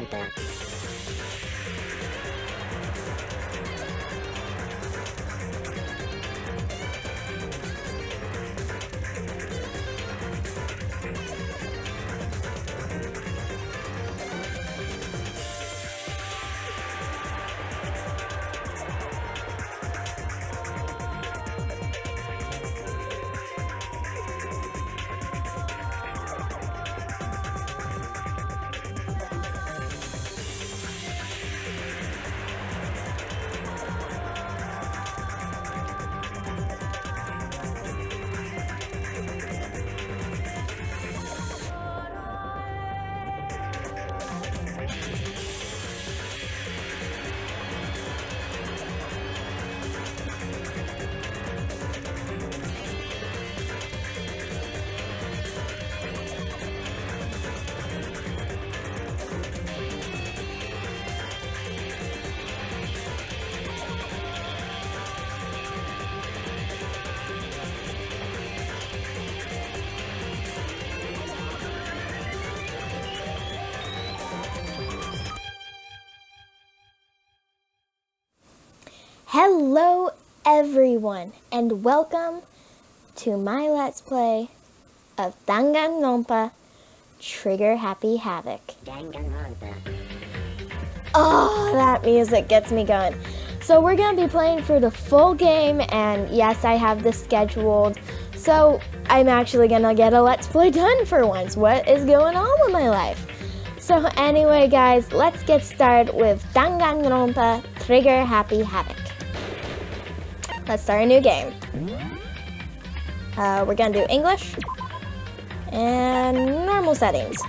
Danganronpa. Hello everyone, and welcome to my Let's Play of Danganronpa Trigger Happy Havoc. Danganronpa. Oh, that music gets me going. So we're going to be playing for the full game, and yes, I have this scheduled. So I'm actually going to get a Let's Play done for once. What is going on with my life? So anyway, guys, let's get started with Danganronpa Trigger Happy Havoc. Let's start a new game. We're gonna do English and normal settings.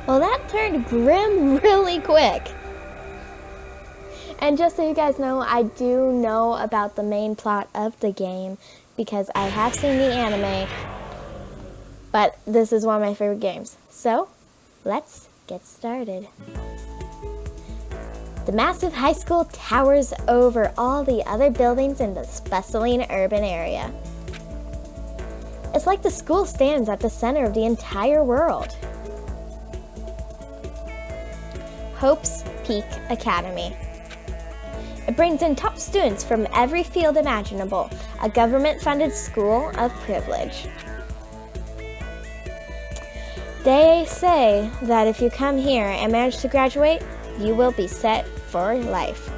Well, that turned grim really quick. And just so you guys know, I do know about the main plot of the game because I have seen the anime, but this is one of my favorite games. So, let's get started. The massive high school towers over all the other buildings in this bustling urban area. It's like the school stands at the center of the entire world. Hope's Peak Academy. It brings in top students from every field imaginable, a government-funded school of privilege. They say that if you come here and manage to graduate, you will be set for life.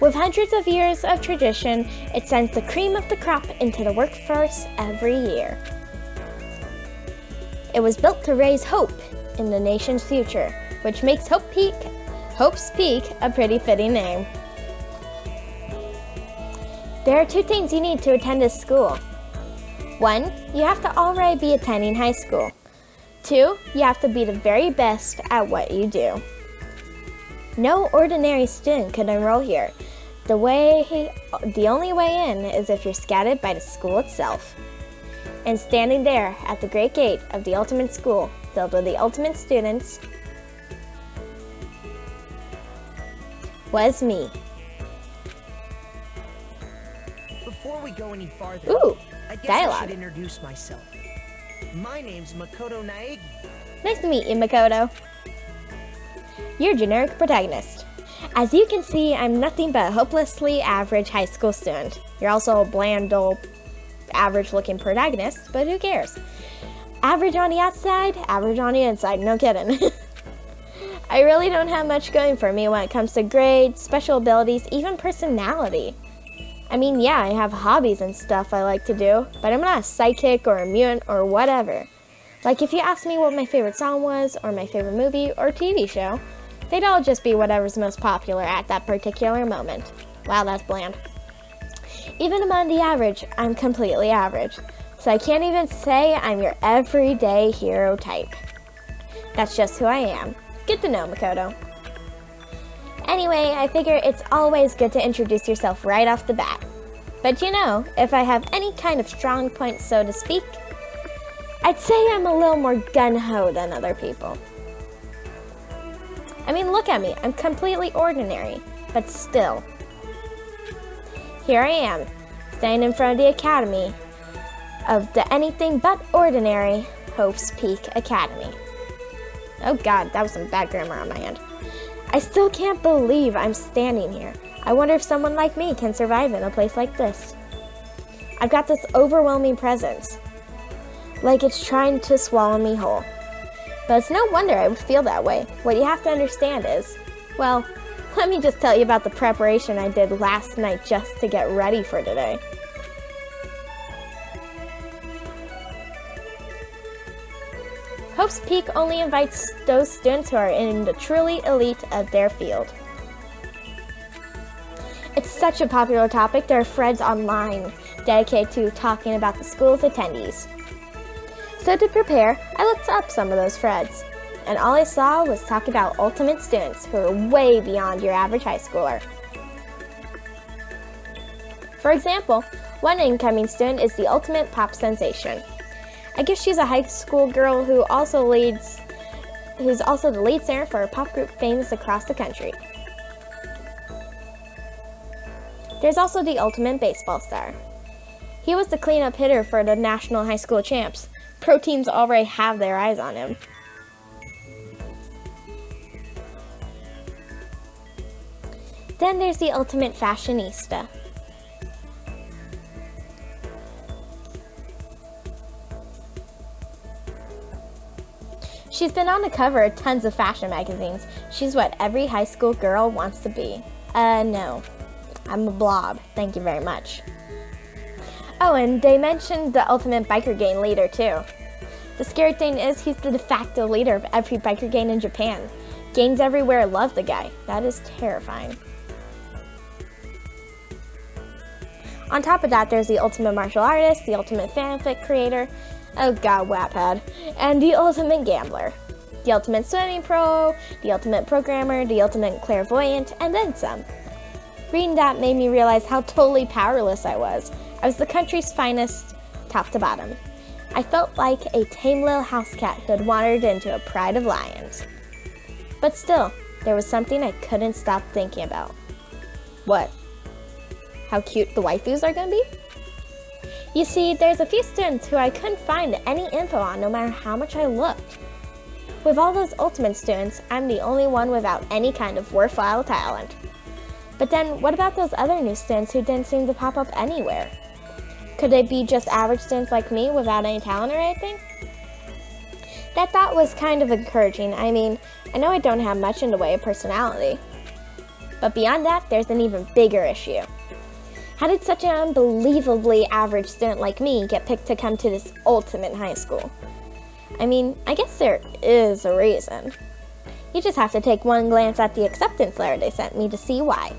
With hundreds of years of tradition, it sends the cream of the crop into the workforce every year. It was built to raise hope in the nation's future, which makes Hope's Peak a pretty fitting name. There are two things you need to attend this school. 1, you have to already be attending high school. 2, you have to be the very best at what you do. No ordinary student could enroll here. The only way in is if you're scouted by the school itself. And standing there at the great gate of the ultimate school, filled with the ultimate students, was me. Before we go any farther, Ooh, I guess dialogue. I should introduce myself. My name's Makoto Naegi. Nice to meet you, Makoto. your generic protagonist. As you can see, I'm nothing but a hopelessly average high school student. You're also a bland, dull, average-looking protagonist, but who cares? Average on the outside, average on the inside, no kidding. I really don't have much going for me when it comes to grades, special abilities, even personality. I mean, yeah, I have hobbies and stuff I like to do, but I'm not a psychic or a mutant or whatever. Like, if you asked me what my favorite song was, or my favorite movie or TV show, they'd all just be whatever's most popular at that particular moment. Wow, that's bland. Even among the average, I'm completely average. So I can't even say I'm your everyday hero type. That's just who I am. Good to know, Makoto. Anyway, I figure it's always good to introduce yourself right off the bat. But you know, if I have any kind of strong point, so to speak, I'd say I'm a little more gung-ho than other people. I mean, look at me. I'm completely ordinary, but still. Here I am, standing in front of the Academy of the anything but ordinary Hope's Peak Academy. Oh god, that was some bad grammar on my end. I still can't believe I'm standing here. I wonder if someone like me can survive in a place like this. I've got this overwhelming presence, like it's trying to swallow me whole. But it's no wonder I would feel that way. What you have to understand is, well, let me just tell you about the preparation I did last night just to get ready for today. Hope's Peak only invites those students who are in the truly elite of their field. It's such a popular topic, there are threads online dedicated to talking about the school's attendees. So to prepare, I looked up some of those threads, and all I saw was talk about ultimate students who are way beyond your average high schooler. For example, one incoming student is the ultimate pop sensation. I guess she's a high school girl who's also the lead singer for a pop group famous across the country. There's also the ultimate baseball star. He was the cleanup hitter for the national high school champs. Pro teams already have their eyes on him. Then there's the ultimate fashionista. She's been on the cover of tons of fashion magazines. She's what every high school girl wants to be. No. I'm a blob. Thank you very much. Oh, and they mentioned the ultimate biker gang leader, too. The scary thing is he's the de facto leader of every biker gang in Japan. Gangs everywhere love the guy. That is terrifying. On top of that, there's the ultimate martial artist, the ultimate fanfic creator, oh god, Wattpad, and the ultimate gambler, the ultimate swimming pro, the ultimate programmer, the ultimate clairvoyant, and then some. Reading that made me realize how totally powerless I was. I was the country's finest, top to bottom. I felt like a tame little house cat who had wandered into a pride of lions. But still, there was something I couldn't stop thinking about. What? How cute the waifus are gonna be? You see, there's a few students who I couldn't find any info on no matter how much I looked. With all those ultimate students, I'm the only one without any kind of worthwhile talent. But then, what about those other new students who didn't seem to pop up anywhere? Could they be just average students like me without any talent or anything? That thought was kind of encouraging. I mean, I know I don't have much in the way of personality. But beyond that, there's an even bigger issue. How did such an unbelievably average student like me get picked to come to this ultimate high school? I mean, I guess there is a reason. You just have to take one glance at the acceptance letter they sent me to see why.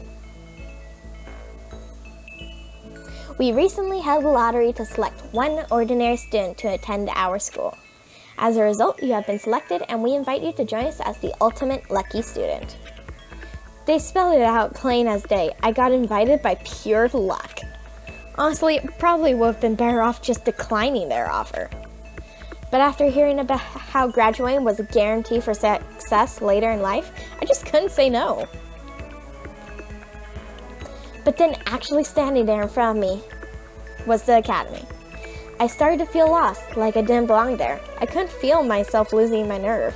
We recently held a lottery to select one ordinary student to attend our school. As a result, you have been selected and we invite you to join us as the ultimate lucky student. They spelled it out plain as day. I got invited by pure luck. Honestly, it probably would have been better off just declining their offer. But after hearing about how graduating was a guarantee for success later in life, I just couldn't say no. But then actually standing there in front of me was the academy. I started to feel lost, like I didn't belong there. I couldn't feel myself losing my nerve.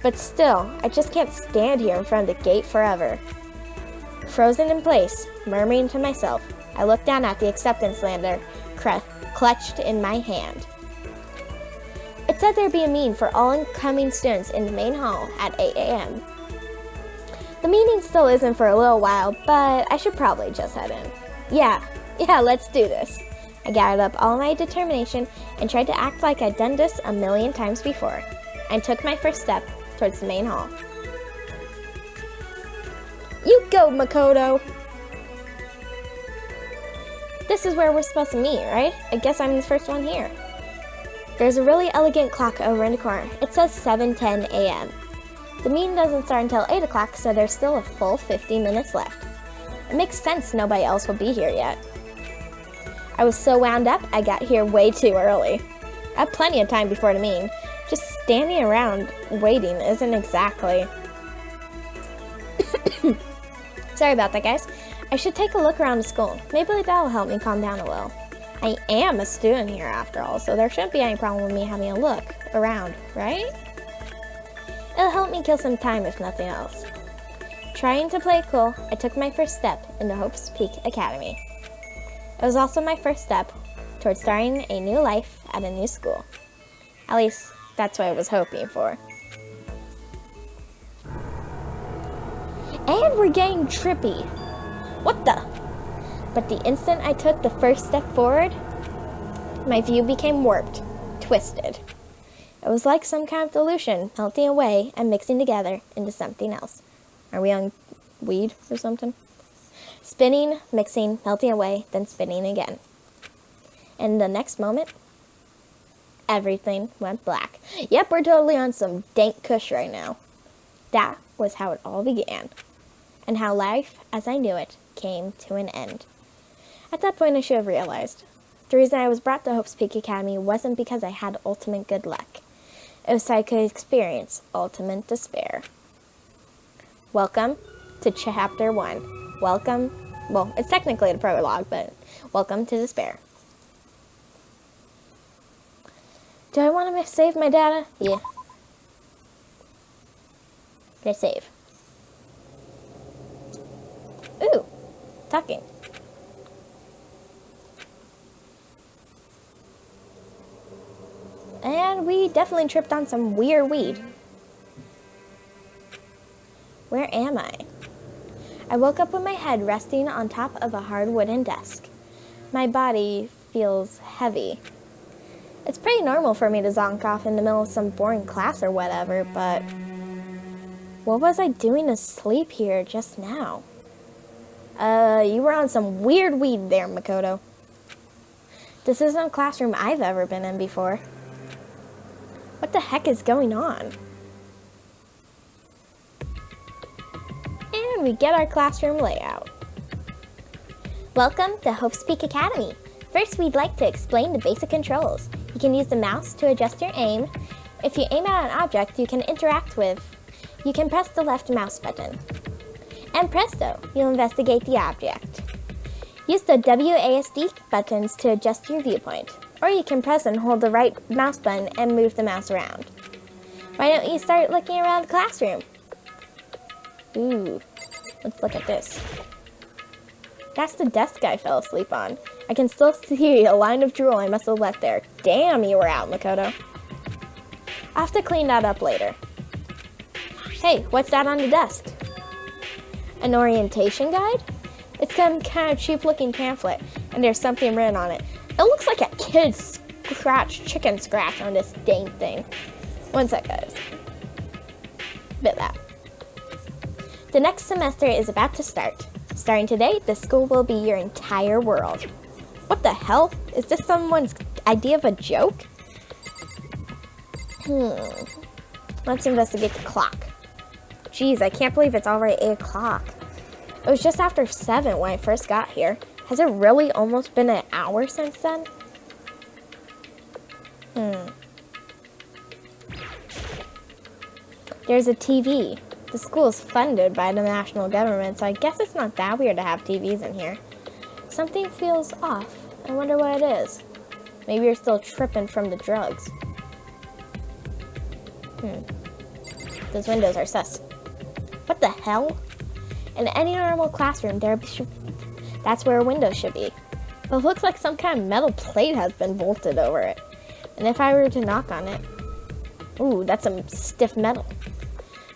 But still, I just can't stand here in front of the gate forever. Frozen in place, murmuring to myself, I looked down at the acceptance lanyard clutched in my hand. It said there'd be a meeting for all incoming students in the main hall at 8 a.m. The meeting still isn't for a little while, but I should probably just head in. Yeah, let's do this. I gathered up all my determination and tried to act like I'd done this a million times before, and took my first step towards the main hall. You go, Makoto! This is where we're supposed to meet, right? I guess I'm the first one here. There's a really elegant clock over in the corner. It says 7:10 a.m. The meeting doesn't start until 8 o'clock, so there's still a full 50 minutes left. It makes sense nobody else will be here yet. I was so wound up, I got here way too early. I have plenty of time before the meeting. Just standing around waiting isn't exactly... Sorry about that, guys. I should take a look around the school. Maybe that'll help me calm down a little. I am a student here after all, so there shouldn't be any problem with me having a look around, right? It'll help me kill some time if nothing else. Trying to play it cool, I took my first step into Hope's Peak Academy. It was also my first step towards starting a new life at a new school. At least, that's what I was hoping for. And we're getting trippy. What the? But the instant I took the first step forward, my view became warped, twisted. It was like some kind of delusion melting away and mixing together into something else. Are we on weed or something? Spinning, mixing, melting away, then spinning again. And the next moment, everything went black. Yep, we're totally on some dank kush right now. That was how it all began, and how life, as I knew it, came to an end. At that point, I should have realized. The reason I was brought to Hope's Peak Academy wasn't because I had ultimate good luck. It was so I could experience ultimate despair. Welcome to Chapter 1. Well, it's technically the prologue, but welcome to despair. Do I want to save my data? Yeah. Let's save. Ooh, talking. And we definitely tripped on some weird weed. Where am I? I woke up with my head resting on top of a hard wooden desk. My body feels heavy. It's pretty normal for me to zonk off in the middle of some boring class or whatever, but what was I doing asleep here just now? You were on some weird weed there, Makoto. This isn't a classroom I've ever been in before. What the heck is going on? And we get our classroom layout. Welcome to Hope's Peak Academy. First, we'd like to explain the basic controls. You can use the mouse to adjust your aim. If you aim at an object you can interact with, you can press the left mouse button. And presto, you'll investigate the object. Use the WASD buttons to adjust your viewpoint, or you can press and hold the right mouse button and move the mouse around. Why don't you start looking around the classroom? Ooh, let's look at this. That's the desk I fell asleep on. I can still see a line of drool I must have left there. Damn, you were out, Makoto. I'll have to clean that up later. Hey, what's that on the desk? An orientation guide? It's some kind of cheap-looking pamphlet, and there's something written on it. It looks like a kid's chicken scratch on this dang thing. One sec, guys. Bit that. The next semester is about to start. Starting today, the school will be your entire world. What the hell? Is this someone's idea of a joke? Let's investigate the clock. Jeez, I can't believe it's already 8 o'clock. It was just after 7 when I first got here. Has it really almost been an hour since then? There's a TV. The school is funded by the national government, so I guess it's not that weird to have TVs in here. Something feels off. I wonder what it is. Maybe you're still tripping from the drugs. Those windows are sus. What the hell? In any normal classroom, that's where a window should be. But it looks like some kind of metal plate has been bolted over it. And if I were to knock on it... Ooh, that's some stiff metal.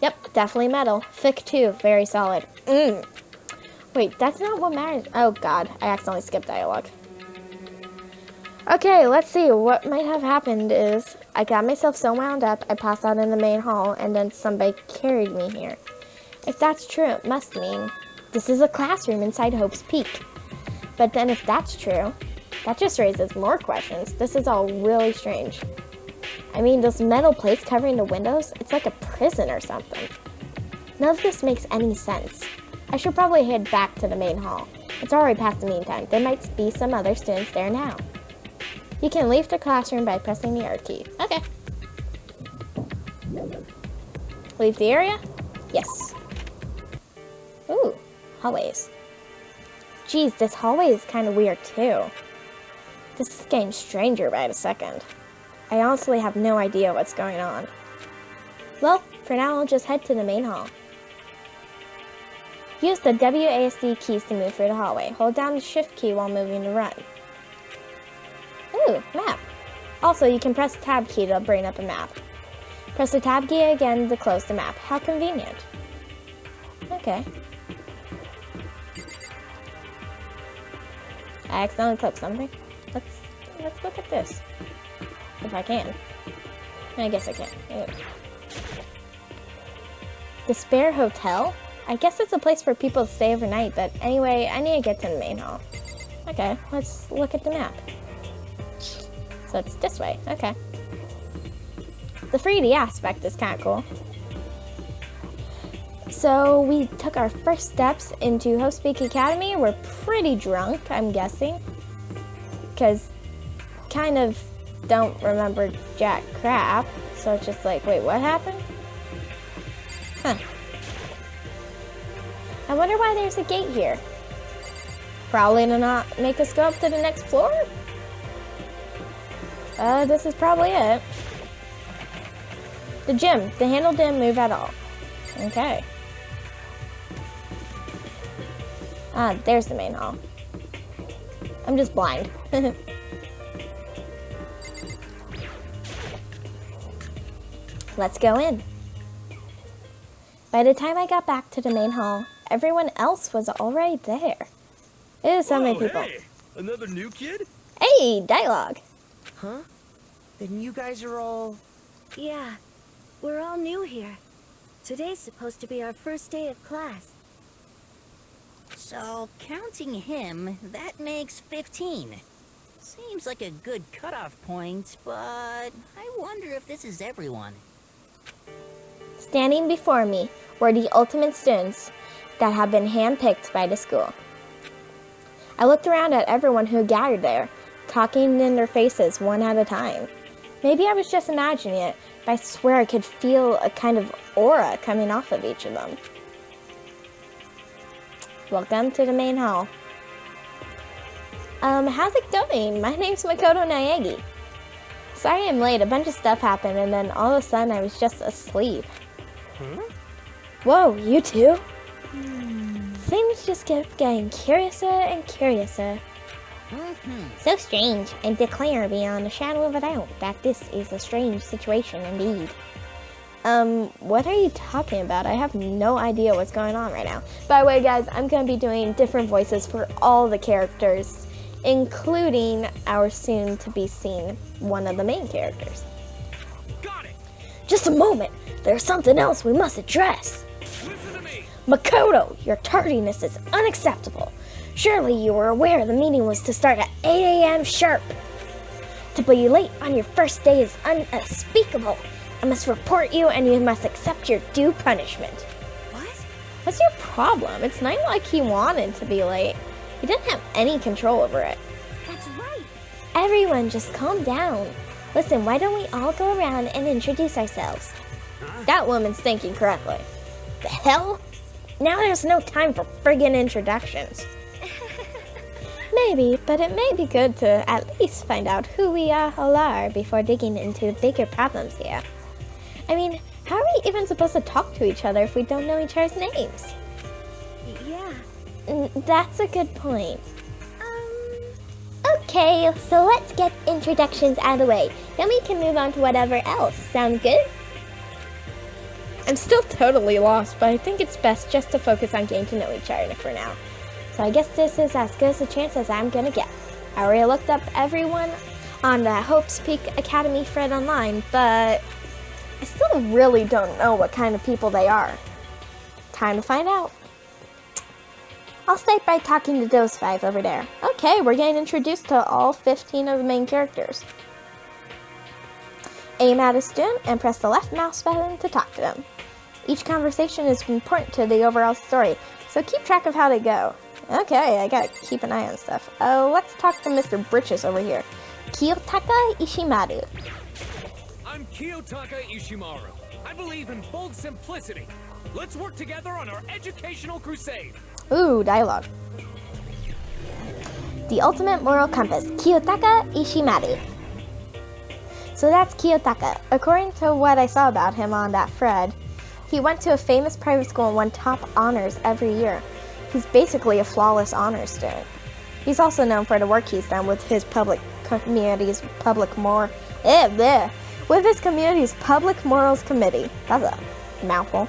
Yep, definitely metal. Thick too, very solid. Wait, that's not what matters. Oh god, I accidentally skipped dialogue. Okay, let's see. What might have happened is I got myself so wound up, I passed out in the main hall, and then somebody carried me here. If that's true, it must mean this is a classroom inside Hope's Peak. But then if that's true, that just raises more questions. This is all really strange. I mean, those metal plates covering the windows, it's like a prison or something. None of this makes any sense. I should probably head back to the main hall. It's already past the meantime. There might be some other students there now. You can leave the classroom by pressing the R key. Okay. Leave the area? Yes. Ooh, hallways. Geez, this hallway is kind of weird too. This is getting stranger by the second. I honestly have no idea what's going on. Well, for now I'll just head to the main hall. Use the WASD keys to move through the hallway. Hold down the shift key while moving to run. Ooh, map. Also, you can press the tab key to bring up a map. Press the tab key again to close the map. How convenient. Okay. I accidentally clicked something. Let's look at this. If I can. I guess I can. Ew. The Spare Hotel? I guess it's a place for people to stay overnight, but anyway, I need to get to the main hall. Okay, let's look at the map. So it's this way, okay. The 3D aspect is kind of cool. So we took our first steps into Hope's Peak Academy. We're pretty drunk, I'm guessing. Because kind of don't remember jack crap. So it's just like, wait, what happened? Huh. I wonder why there's a gate here. Probably to not make us go up to the next floor? This is probably it. The gym. The handle didn't move at all. Okay. There's the main hall. I'm just blind. Let's go in. By the time I got back to the main hall, everyone else was already there. There's so many people. Hey, another new kid? Hey, dialogue. Huh? Then you guys are all... Yeah, we're all new here. Today's supposed to be our first day of class. So, counting him, that makes 15. Seems like a good cutoff point, but I wonder if this is everyone. Standing before me were the ultimate students that had been handpicked by the school. I looked around at everyone who gathered there, talking in their faces one at a time. Maybe I was just imagining it, but I swear I could feel a kind of aura coming off of each of them. Welcome to the main hall. How's it going? My name's Makoto Naegi. Sorry I'm late. A bunch of stuff happened and then all of a sudden I was just asleep. Huh? Whoa, you too? Things just kept getting curiouser and curiouser. So strange. I declare beyond a shadow of a doubt that this is a strange situation indeed. What are you talking about? I have no idea what's going on right now. By the way, guys, I'm going to be doing different voices for all the characters, including our soon-to-be-seen one of the main characters. Got it! Just a moment. There's something else we must address. Listen to me! Makoto, your tardiness is unacceptable. Surely you were aware the meeting was to start at 8 a.m. sharp. To be late on your first day is unspeakable. I must report you and you must accept your due punishment. What? What's your problem? It's not like he wanted to be late. He didn't have any control over it. That's right. Everyone, just calm down. Listen, why don't we all go around and introduce ourselves? That woman's thinking correctly. The hell? Now there's no time for friggin' introductions. Maybe, but it may be good to at least find out who we all are before digging into bigger problems here. I mean, how are we even supposed to talk to each other if we don't know each other's names? Yeah. That's a good point. Okay, so let's get introductions out of the way. Then we can move on to whatever else. Sound good? I'm still totally lost, but I think it's best just to focus on getting to know each other for now. So I guess this is as good as a chance as I'm gonna get. I already looked up everyone on the Hope's Peak Academy thread online, but I still really don't know what kind of people they are. Time to find out. I'll start by talking to those 5 over there. Okay, we're getting introduced to all 15 of the main characters. Aim at a student and press the left mouse button to talk to them. Each conversation is important to the overall story, so keep track of how they go. Okay, I gotta keep an eye on stuff. Let's talk to Mr. Britches over here. Kiyotaka Ishimaru. I'm Kiyotaka Ishimaru. I believe in bold simplicity. Let's work together on our educational crusade. Ooh, dialogue. The ultimate moral compass, Kiyotaka Ishimaru. So that's Kiyotaka. According to what I saw about him on that thread, he went to a famous private school and won top honors every year. He's basically a flawless honors student. He's also known for the work he's done with his community's public morals committee. That's a mouthful.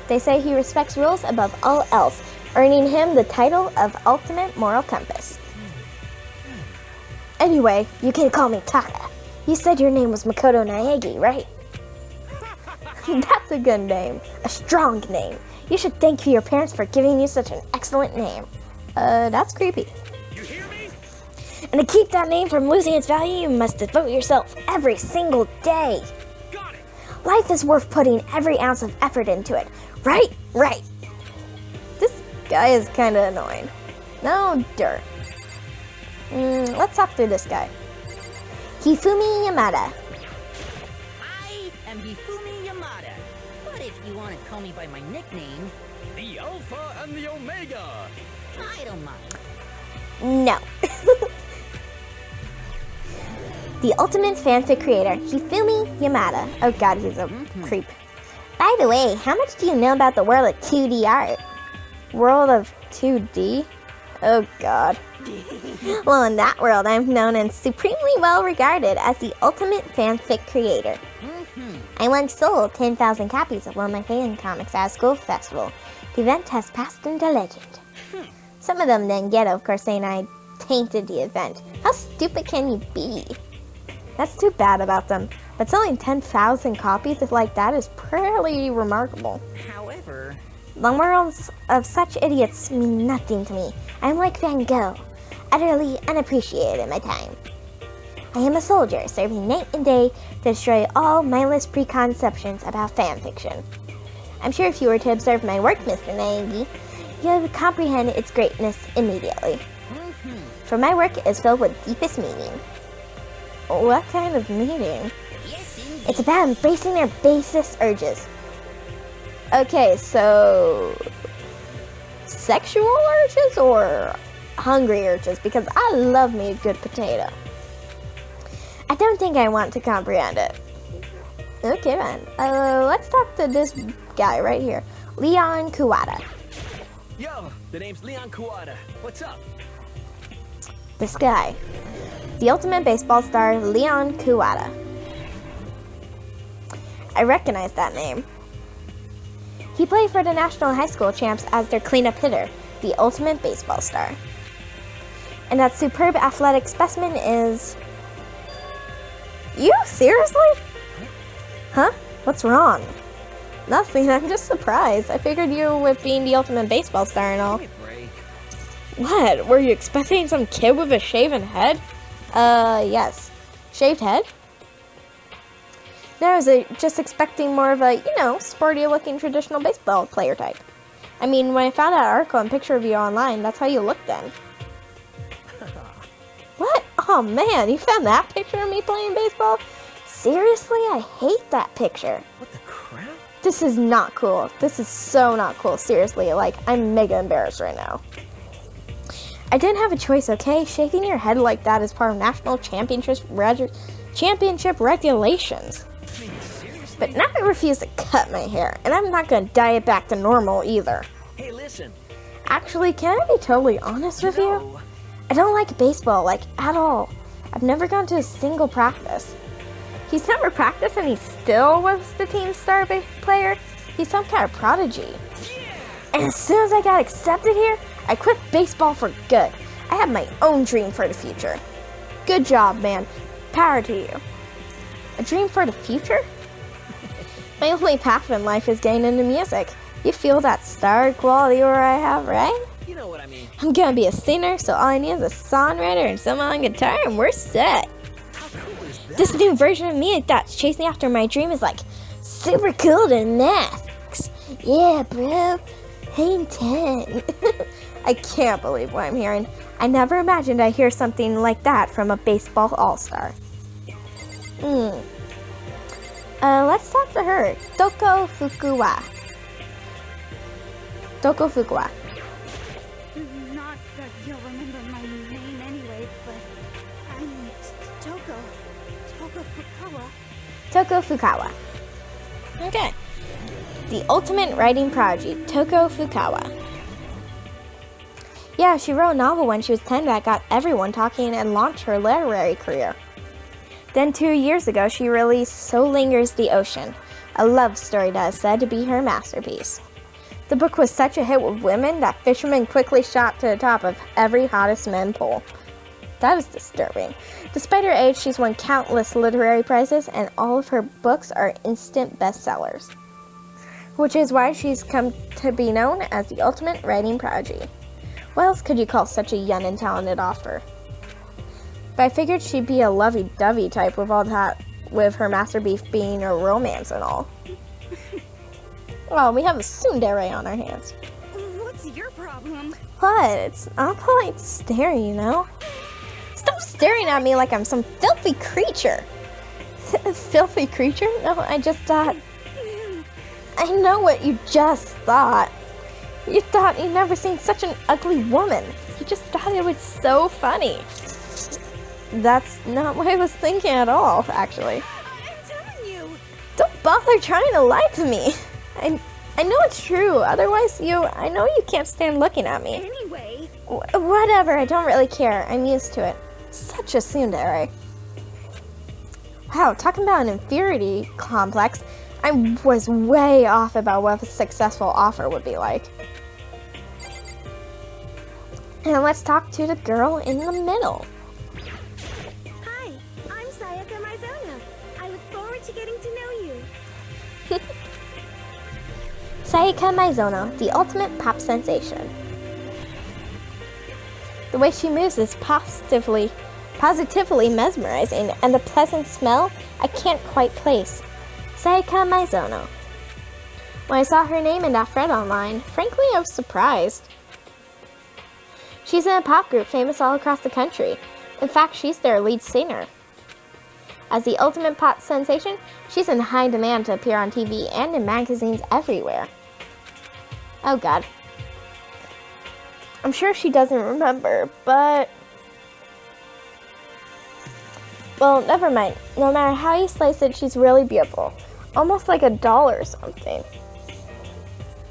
They say he respects rules above all else, earning him the title of Ultimate Moral Compass. Anyway, you can call me Taka. You said your name was Makoto Naegi, right? That's a good name. A strong name. You should thank your parents for giving you such an excellent name. That's creepy. You hear me? And to keep that name from losing its value, you must devote yourself every single day. Got it. Life is worth putting every ounce of effort into it. Right? Right. This guy is kind of annoying. No dirt. Let's talk to this guy. Hifumi Yamada. I am Hifumi Yamada. But if you want to call me by my nickname, The Alpha and the Omega. I don't mind. No. The ultimate fanfic creator, Hifumi Yamada. Oh god, he's a creep. By the way, how much do you know about the world of 2D art? World of 2D? Oh god. Well, in that world, I'm known and supremely well regarded as the ultimate fanfic creator. I once sold 10,000 copies of one of my fan comics at a school festival. The event has passed into legend. Some of them didn't get it, of course, saying I tainted the event. How stupid can you be? That's too bad about them. But selling 10,000 copies like that is pretty remarkable. However, The morals of such idiots mean nothing to me. I'm like Van Gogh, utterly unappreciated in my time. I am a soldier, serving night and day to destroy all mindless preconceptions about fanfiction. I'm sure if you were to observe my work, Mr. Naegi, you would comprehend its greatness immediately. For my work is filled with deepest meaning. What kind of meaning? yes, indeed. It's about embracing their basest urges. Okay, so sexual urges or hungry urges? Because I love me a good potato. I don't think I want to comprehend it. Okay, man. Let's talk to this guy right here, Leon Kuwata. Yo, the name's Leon Kuwata. What's up? This guy, the ultimate baseball star, Leon Kuwata. I recognize that name. He played for the National High School champs as their cleanup hitter, the ultimate baseball star. And that superb athletic specimen is... You? Seriously? Huh? What's wrong? Nothing, I'm just surprised. I figured you with being the ultimate baseball star and all. Give me a break. What? Were you expecting some kid with a shaven head? Yes. Shaved head? No, I was just expecting more of a, sporty-looking traditional baseball player type. I mean, when I found that article and picture of you online, that's how you looked then. What? Oh man, you found that picture of me playing baseball? Seriously? I hate that picture. What the crap? This is not cool. This is so not cool. Seriously, I'm mega embarrassed right now. I didn't have a choice, okay? Shaving your head like that is part of national championship regulations. I mean, seriously? But now I refuse to cut my hair, and I'm not gonna dye it back to normal either. Hey, listen. Actually, can I be totally honest with you? I don't like baseball, like, at all. I've never gone to a single practice. He's never practiced and he still was the team star player? He's some kind of prodigy. And as soon as I got accepted here, I quit baseball for good. I have my own dream for the future. Good job, man. Power to you. A dream for the future? My only path in life is getting into music. You feel that star quality where I have, right? You know what I mean. I'm gonna be a singer, so all I need is a songwriter and someone on guitar, and we're set. How cool is that? This new version of me that's chasing after my dream is like super cool to max. Yeah, bro. Hang 10. I can't believe what I'm hearing. I never imagined I'd hear something like that from a baseball all-star. Let's talk to her. Toko Fukuwa. Toko Fukuwa. Not that you'll remember my name anyway, but I'm Toko Fukawa. Toko Fukawa. Okay. The ultimate writing prodigy, Toko Fukawa. Yeah, she wrote a novel when she was 10 that got everyone talking and launched her literary career. Then 2 years ago, she released So Lingers the Ocean, a love story that is said to be her masterpiece. The book was such a hit with women that fishermen quickly shot to the top of every hottest men poll. That is disturbing. Despite her age, she's won countless literary prizes, and all of her books are instant bestsellers, which is why she's come to be known as the ultimate writing prodigy. What else could you call such a young and talented author? But I figured she'd be a lovey-dovey type with all that, with her masterpiece being a romance and all. Well, we have a tsundere on our hands. What's your problem? What? It's not polite to stare, you know? Stop staring at me like I'm some filthy creature. Filthy creature? No, I just thought... I know what you just thought. You thought you'd never seen such an ugly woman. You just thought it was so funny. That's not what I was thinking at all, actually. I'm telling you. Don't bother trying to lie to me. I know it's true. Otherwise, I know you can't stand looking at me. Anyway. Whatever, I don't really care. I'm used to it. Such a tsundere. Wow, talking about an inferiority complex, I was way off about what a successful author would be like. And let's talk to the girl in the middle. Hi, I'm Sayaka Mizono. I look forward to getting to know you. Sayaka Mizono, the ultimate pop sensation. The way she moves is positively mesmerizing, and the pleasant smell I can't quite place. Sayaka Mizono. When I saw her name in that thread online, frankly I was surprised. She's in a pop group famous all across the country. In fact, she's their lead singer. As the ultimate pop sensation, she's in high demand to appear on TV and in magazines everywhere. Oh god. I'm sure she doesn't remember, but... Well, never mind. No matter how you slice it, she's really beautiful. Almost like a doll or something.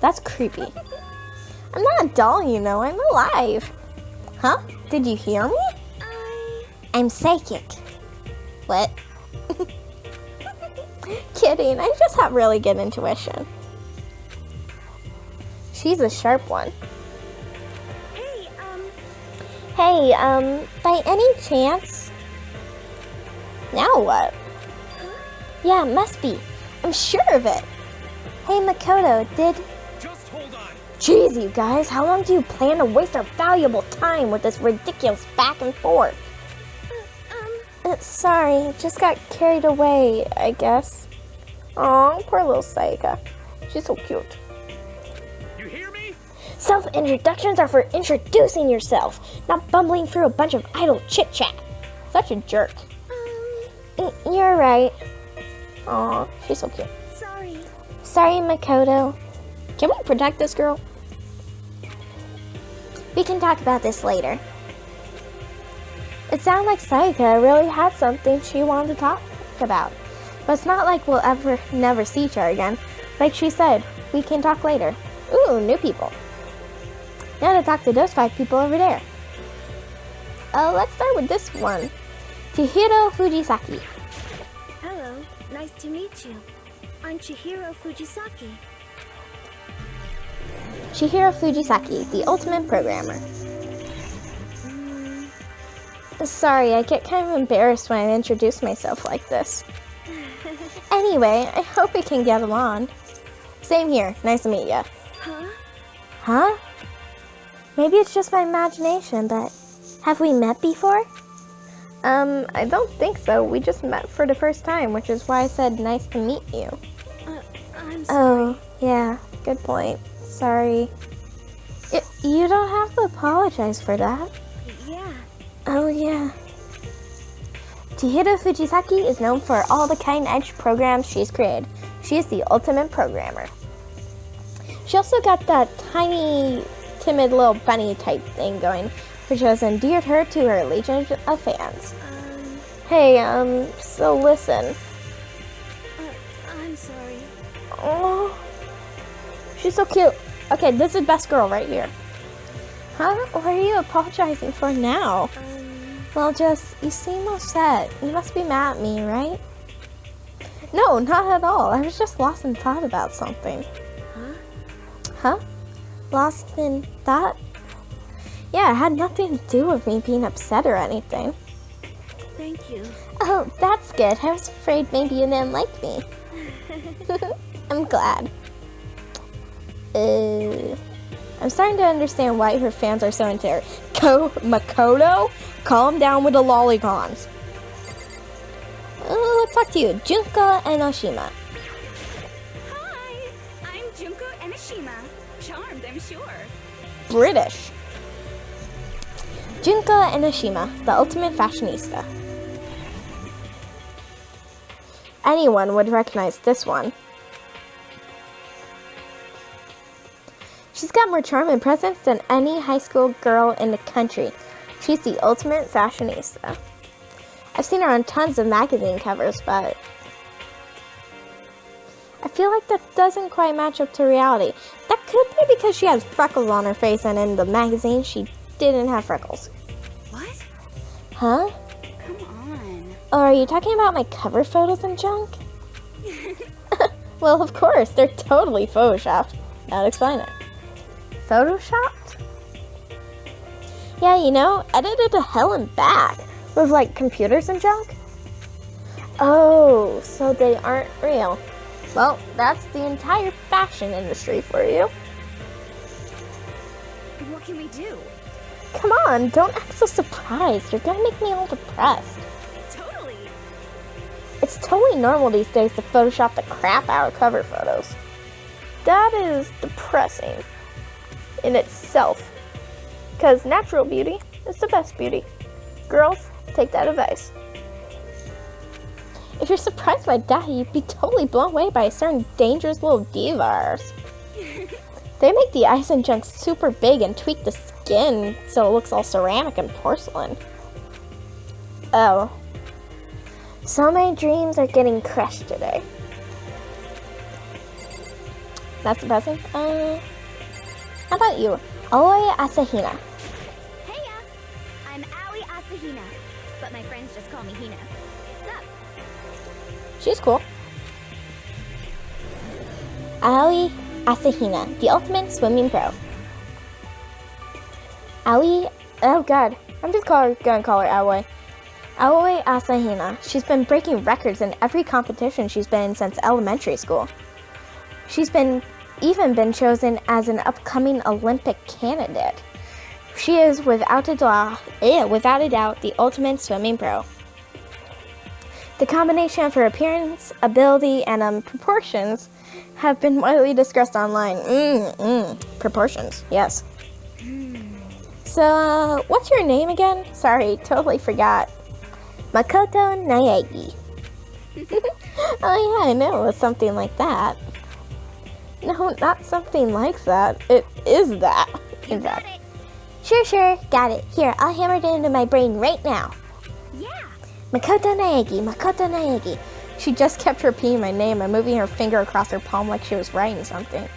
That's creepy. I'm not a doll, you know. I'm alive. Huh? Did you hear me? I'm psychic. What? Kidding. I just have really good intuition. She's a sharp one. Hey, by any chance? Now what? Yeah, it must be. I'm sure of it. Hey, Makoto, Just hold on. Jeez, you guys, how long do you plan to waste our valuable time with this ridiculous back and forth? Sorry, just got carried away, I guess. Aw, poor little Sayaka. She's so cute. You hear me? Self-introductions are for introducing yourself, not bumbling through a bunch of idle chit-chat. Such a jerk. You're right. Aw, she's so cute. Sorry, Makoto. Can we protect this girl? We can talk about this later. It sounded like Sayaka really had something she wanted to talk about. But it's not like we'll ever never see each other again. Like she said, we can talk later. Ooh, new people. Now to talk to those 5 people over there. Let's start with this one. Chihiro Fujisaki. Hello, nice to meet you. I'm Chihiro Fujisaki. Chihiro Fujisaki, the ultimate programmer. Sorry, I get kind of embarrassed when I introduce myself like this. Anyway, I hope we can get along. Same here, nice to meet ya. Huh? Huh? Maybe it's just my imagination, but have we met before? I don't think so. We just met for the first time, which is why I said nice to meet you. I'm sorry. Oh, yeah, good point. Sorry. You don't have to apologize for that. Yeah. Oh, yeah. Chihiro Fujisaki is known for all the cutting-edge programs she's created. She is the ultimate programmer. She also got that tiny, timid little bunny type thing going, which has endeared her to her legion of fans. Hey, so listen. I'm sorry. Oh, she's so cute. Okay, this is best girl right here. Huh? What are you apologizing for now? Well, you seem upset. You must be mad at me, right? No, not at all. I was just lost in thought about something. Huh? Lost in thought? Yeah, it had nothing to do with me being upset or anything. Thank you. Oh, that's good. I was afraid maybe you didn't like me. I'm glad. I'm starting to understand why her fans are so into her. Makoto? Calm down with the lollicons. Let's talk to you. Junko Enoshima. Hi, I'm Junko Enoshima. Charmed, I'm sure. British. Junko Enoshima, the ultimate fashionista. Anyone would recognize this one. She's got more charm and presence than any high school girl in the country. She's the ultimate fashionista. I've seen her on tons of magazine covers, but I feel like that doesn't quite match up to reality. That could be because she has freckles on her face and in the magazine she didn't have freckles. What? Huh? Come on. Oh, are you talking about my cover photos and junk? Well, of course, they're totally photoshopped. I'll explain it. Photoshopped? Yeah, you know, edited to hell and back with like computers and junk. Oh, so they aren't real. Well, that's the entire fashion industry for you. What can we do? Come on, don't act so surprised. You're gonna make me all depressed. Totally. It's totally normal these days to Photoshop the crap out of cover photos. That is depressing in itself. Because natural beauty is the best beauty. Girls, take that advice. If you're surprised by that, you'd be totally blown away by a certain dangerous little divas. They make the eyes and junk super big and tweak the skin so it looks all ceramic and porcelain. Oh. So many dreams are getting crushed today. That's depressing. How about you? Aoi Asahina. Heya! I'm Aoi Asahina, but my friends just call me Hina. What's up? She's cool. Aoi Asahina, the ultimate swimming pro. Aoi, oh god, I'm just gonna call her Aoi. Aoi Asahina. She's been breaking records in every competition she's been in since elementary school. She's even been chosen as an upcoming Olympic candidate. She is without a doubt the ultimate swimming pro. The combination of her appearance, ability, and proportions have been widely discussed online. Proportions, yes. So, what's your name again? Sorry, totally forgot. Makoto Naegi. Oh yeah, I know, it was something like that. No, not something like that. It is that, in fact. Sure, got it. Here, I'll hammer it into my brain right now. Yeah! Makoto Naegi. She just kept repeating my name and moving her finger across her palm like she was writing something.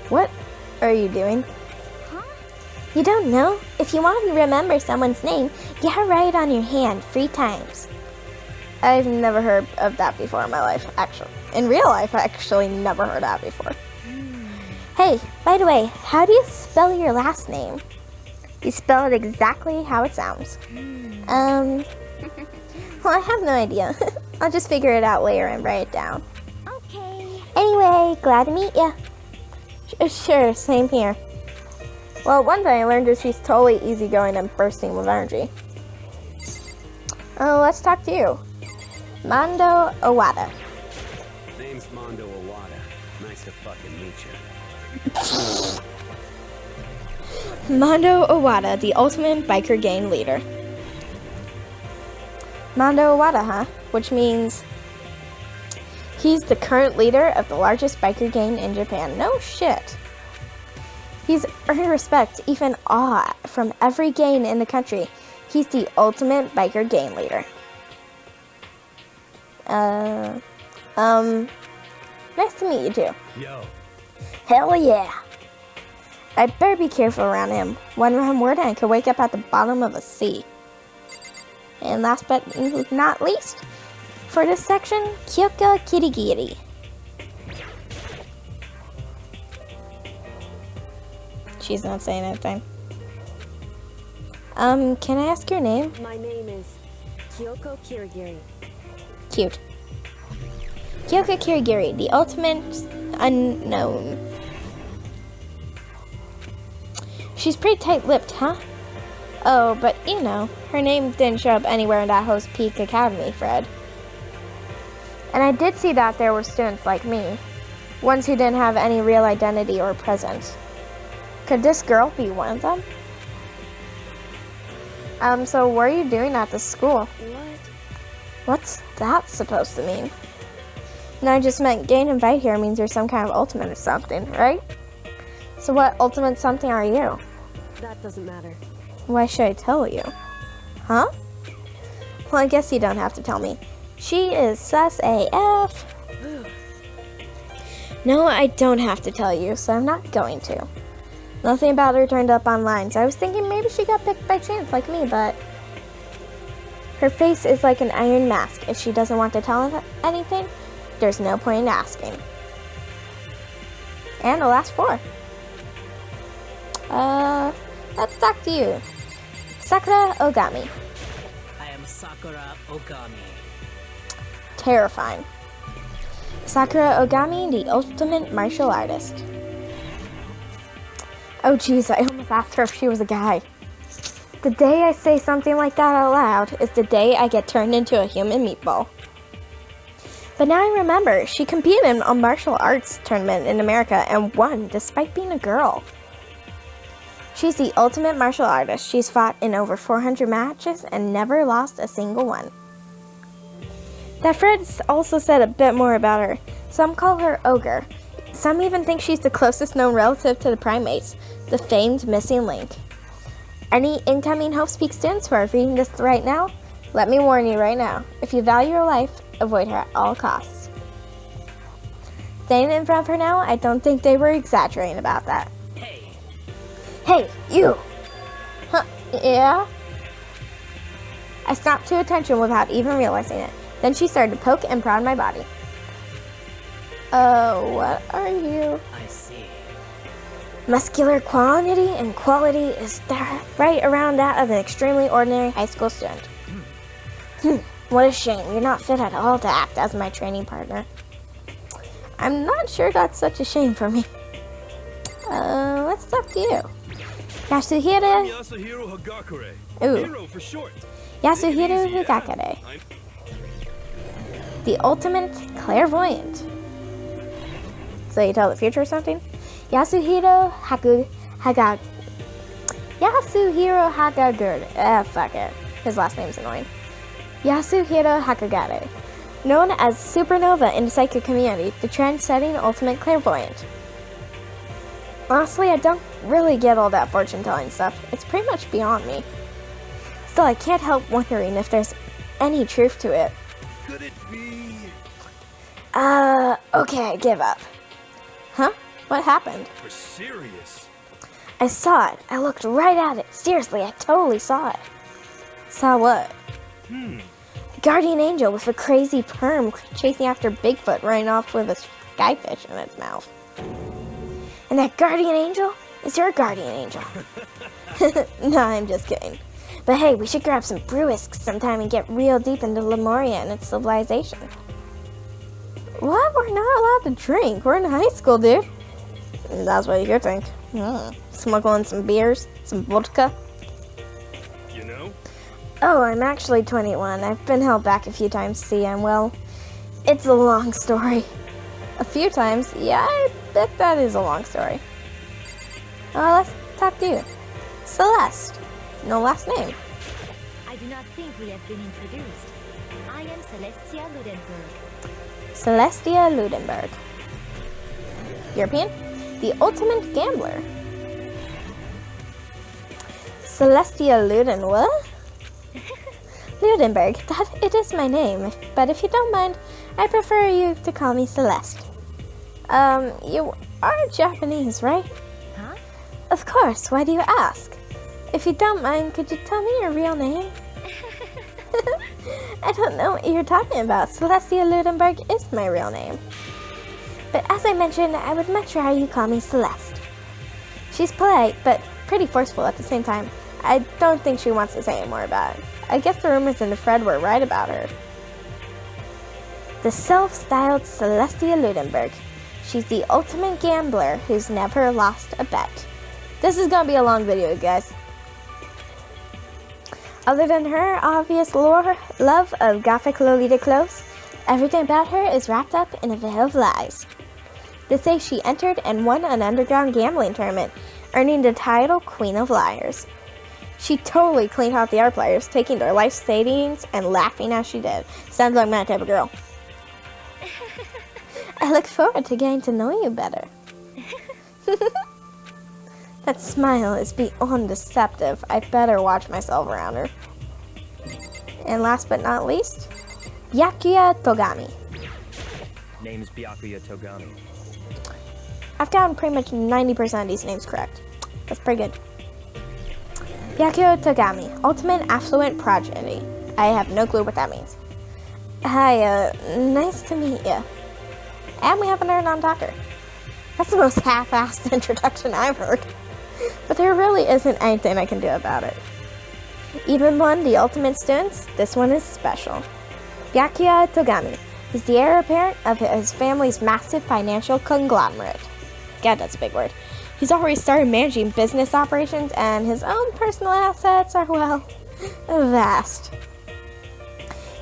What are you doing? Huh? You don't know? If you want to remember someone's name, you gotta write it on your hand 3 times. I've never heard of that before in my life, actually. In real life, I actually never heard that before. Hey, by the way, how do you spell your last name? You spell it exactly how it sounds. Well, I have no idea. I'll just figure it out later and write it down. Okay. Anyway, glad to meet ya. Sure, same here. Well, one thing I learned is she's totally easygoing and bursting with energy. Oh, let's talk to you. Mondo Owada. Name's Mondo Owada. Nice to fucking meet you. Mondo Owada, the ultimate biker gang leader. Mondo Owada, huh? Which means he's the current leader of the largest biker gang in Japan. No shit. He's earned respect, even awe, from every gang in the country. He's the ultimate biker gang leader. Nice to meet you too. Yo. Hell yeah. I'd better be careful around him. One wrong word and I could wake up at the bottom of a sea. And last but not least, for this section, Kyoko Kirigiri. She's not saying anything. Can I ask your name? My name is Kyoko Kirigiri. Cute. Kyoko Kirigiri, the ultimate unknown. She's pretty tight-lipped, huh? Oh, but you know, her name didn't show up anywhere in that host Peak Academy, Fred. And I did see that there were students like me, ones who didn't have any real identity or presence. Could this girl be one of them? So what are you doing at this school? What? What's that supposed to mean? No, I just meant getting invited here means you're some kind of ultimate or something, right? So what ultimate something are you? That doesn't matter. Why should I tell you? Huh? Well, I guess you don't have to tell me. She is sus AF. No, I don't have to tell you, so I'm not going to. Nothing about her turned up online, so I was thinking maybe she got picked by chance like me, but her face is like an iron mask. If she doesn't want to tell anything, there's no point in asking. And the last 4. Let's talk to you. Sakura Ogami. I am Sakura Okami. Terrifying. Sakura Ogami, the ultimate martial artist. Oh geez, I almost asked her if she was a guy. The day I say something like that out loud is the day I get turned into a human meatball. But now I remember, she competed in a martial arts tournament in America and won despite being a girl. She's the ultimate martial artist. She's fought in over 400 matches and never lost a single one. That Fred's also said a bit more about her. Some call her Ogre. Some even think she's the closest known relative to the primates, the famed missing link. Any incoming Hope Speak students who are reading this right now, let me warn you right now, if you value your life, avoid her at all costs. Staying in front of her now, I don't think they were exaggerating about that. Hey, you! Huh, yeah? I snapped to attention without even realizing it. Then she started to poke and prod my body. Oh, what are you? I see. Muscular quantity and quality is right around that of an extremely ordinary high school student. What a shame. You're not fit at all to act as my training partner. I'm not sure that's such a shame for me. Let's talk to you. Yasuhiro. Yasuhiro Hagakure. Ooh. Hero for short. Yasuhiro Easy, yeah. Hagakure. The ultimate clairvoyant. So you tell the future or something? Yasuhiro Hagagure. Fuck it. His last name's annoying. Yasuhiro Hakagare. Known as Supernova in the psychic community, the trend-setting ultimate clairvoyant. Honestly, I don't really get all that fortune-telling stuff. It's pretty much beyond me. Still, I can't help wondering if there's any truth to it. Could it be? Okay, I give up. Huh? What happened? You're serious? I saw it. I looked right at it. Seriously, I totally saw it. Saw what? Guardian angel with a crazy perm chasing after Bigfoot running off with a skyfish in its mouth. And that guardian angel is your guardian angel. No, I'm just kidding. But hey, we should grab some brewisks sometime and get real deep into Lemuria and its civilization. What? We're not allowed to drink. We're in high school, dude. That's what you think. Smuggling some beers, some vodka. You know? Oh, I'm actually 21. I've been held back a few times, see, and well, it's a long story. A few times? Yeah, I bet that is a long story. Oh, let's talk to you. Celeste. No last name. I do not think we have been introduced. I am Celestia Ludenberg. Celestia Ludenberg. European? The ultimate gambler. Celestia Luden, what? Ludenberg, it is my name, but if you don't mind, I prefer you to call me Celeste. You are Japanese, right? Huh? Of course, why do you ask? If you don't mind, could you tell me your real name? I don't know what you're talking about. Celestia Ludenberg is my real name. But as I mentioned, I would much rather you call me Celeste. She's polite, but pretty forceful at the same time. I don't think she wants to say any more about it. I guess the rumors in the thread were right about her. The self-styled Celestia Ludenberg. She's the ultimate gambler who's never lost a bet. This is gonna be a long video, guys. Other than her obvious love of gothic Lolita clothes, everything about her is wrapped up in a veil of lies. They say she entered and won an underground gambling tournament, earning the title Queen of Liars. She totally cleaned out the other players, taking their life savings and laughing as she did. Sounds like my type of girl. I look forward to getting to know you better. That smile is beyond deceptive. I better watch myself around her. And last but not least, Byakuya Togami. Name's Byakuya Togami. I've gotten pretty much 90% of these names correct. That's pretty good. Byakuya Togami, ultimate affluent progeny. I have no clue what that means. Hi, nice to meet you. And we have a nerd on Docker. That's the most half-assed introduction I've heard. But there really isn't anything I can do about it. Even among the ultimate students, this one is special. Byakuya Togami is the heir apparent of his family's massive financial conglomerate. God, that's a big word. He's already started managing business operations, and his own personal assets are, well, vast.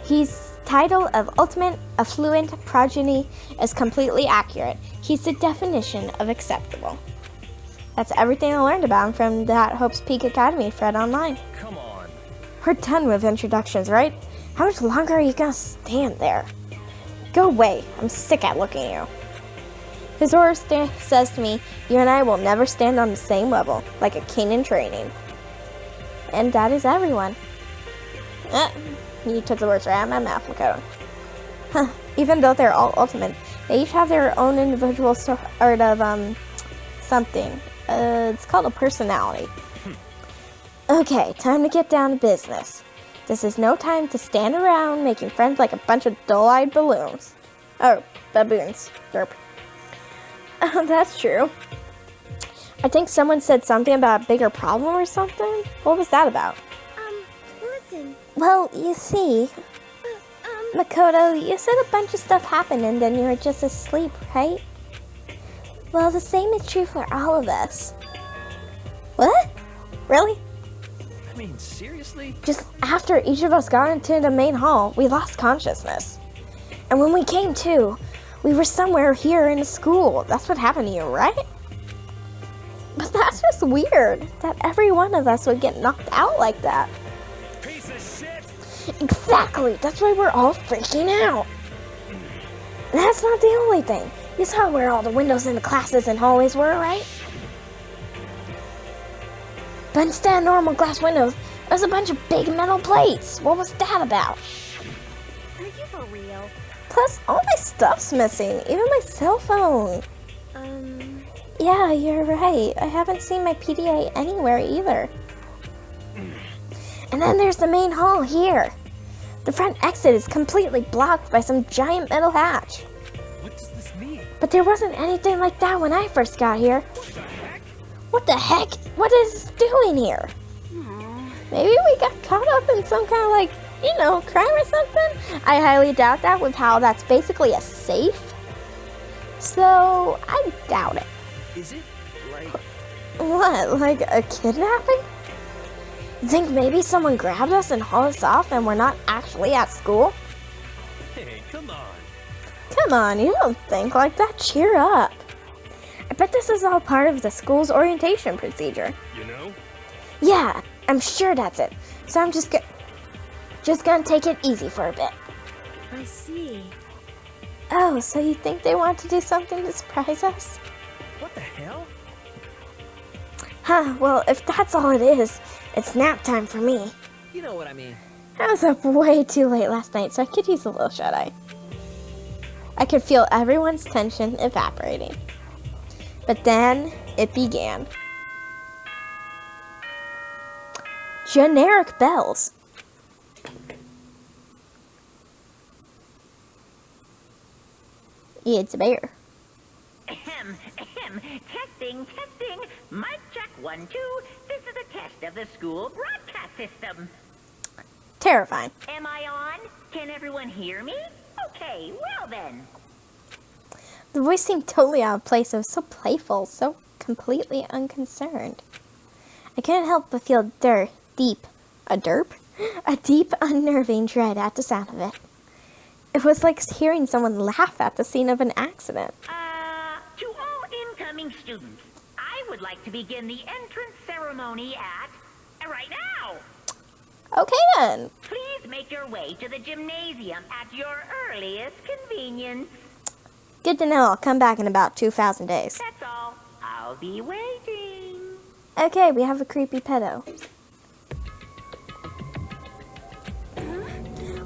His title of ultimate affluent progeny is completely accurate. He's the definition of acceptable. That's everything I learned about him from that Hope's Peak Academy thread online. Come on. We're done with introductions, right? How much longer are you gonna stand there? Go away. I'm sick at looking at you. His aura says to me, you and I will never stand on the same level, like a king in training. And that is everyone. You took the words right out of my mouth, Makoto. Huh. Even though they're all ultimate, they each have their own individual sort of, something. It's called a personality. Okay, time to get down to business. This is no time to stand around making friends like a bunch of dull-eyed balloons. Oh, baboons. Derp. That's true. I think someone said something about a bigger problem or something. What was that about? Listen. Well, you see, Makoto, you said a bunch of stuff happened and then you were just asleep, right? Well, the same is true for all of us. What? Really? I mean, seriously? Just after each of us got into the main hall, we lost consciousness. And when we came to, we were somewhere here in the school. That's what happened to you, right? But that's just weird, that every one of us would get knocked out like that. Piece of shit! Exactly, that's why we're all freaking out. And that's not the only thing. You saw where all the windows in the classes and hallways were, right? But instead of normal glass windows, there's a bunch of big metal plates. What was that about? Are you for real? Plus, all my stuff's missing, even my cell phone. Yeah, you're right. I haven't seen my PDA anywhere either. And then there's the main hall here. The front exit is completely blocked by some giant metal hatch. What does this mean? But there wasn't anything like that when I first got here. What the heck? What is it doing here? Maybe we got caught up in some kind of like, you know, crime or something? I highly doubt that with how that's basically a safe. So, I doubt it. Is it like... What, like a kidnapping? You think maybe someone grabbed us and hauled us off and we're not actually at school? Hey, come on. Come on, you don't think like that. Cheer up. I bet this is all part of the school's orientation procedure. You know? Yeah, I'm sure that's it. So I'm just gonna take it easy for a bit. I see. Oh, so you think they want to do something to surprise us? What the hell? Huh, well, if that's all it is, it's nap time for me. You know what I mean. I was up way too late last night, so I could use a little shut-eye. I could feel everyone's tension evaporating. But then, it began. Generic bells. It's a bear. Ahem, ahem. Testing, testing. Mic check 1, 2. This is a test of the school broadcast system. Terrifying. Am I on? Can everyone hear me? Okay, well then. The voice seemed totally out of place. It was so playful, so completely unconcerned. I couldn't help but feel a deep unnerving dread at the sound of it. It was like hearing someone laugh at the scene of an accident. To all incoming students, I would like to begin the entrance ceremony right now. Okay then. Please make your way to the gymnasium at your earliest convenience. Good to know. I'll come back in about 2,000 days. That's all. I'll be waiting. Okay, we have a creepy pedo.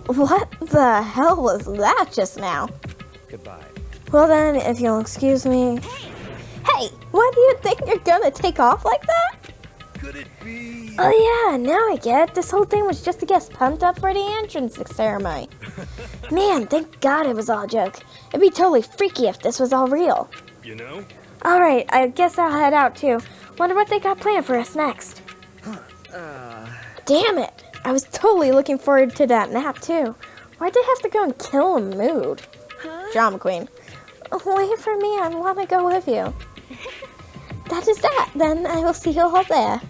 What the hell was that just now? Goodbye. Well then, if you'll excuse me. Hey, why do you think you're gonna take off like that? Could it be... Oh yeah, now I get it. This whole thing was just to get us pumped up for the entrance ceremony. Man, thank God it was all a joke. It'd be totally freaky if this was all real. You know? Alright, I guess I'll head out too. Wonder what they got planned for us next. Damn it! I was totally looking forward to that nap too. Why'd they have to go and kill a mood? Drama queen. Wait for me, I want to go with you. That is that, then I will see you all there.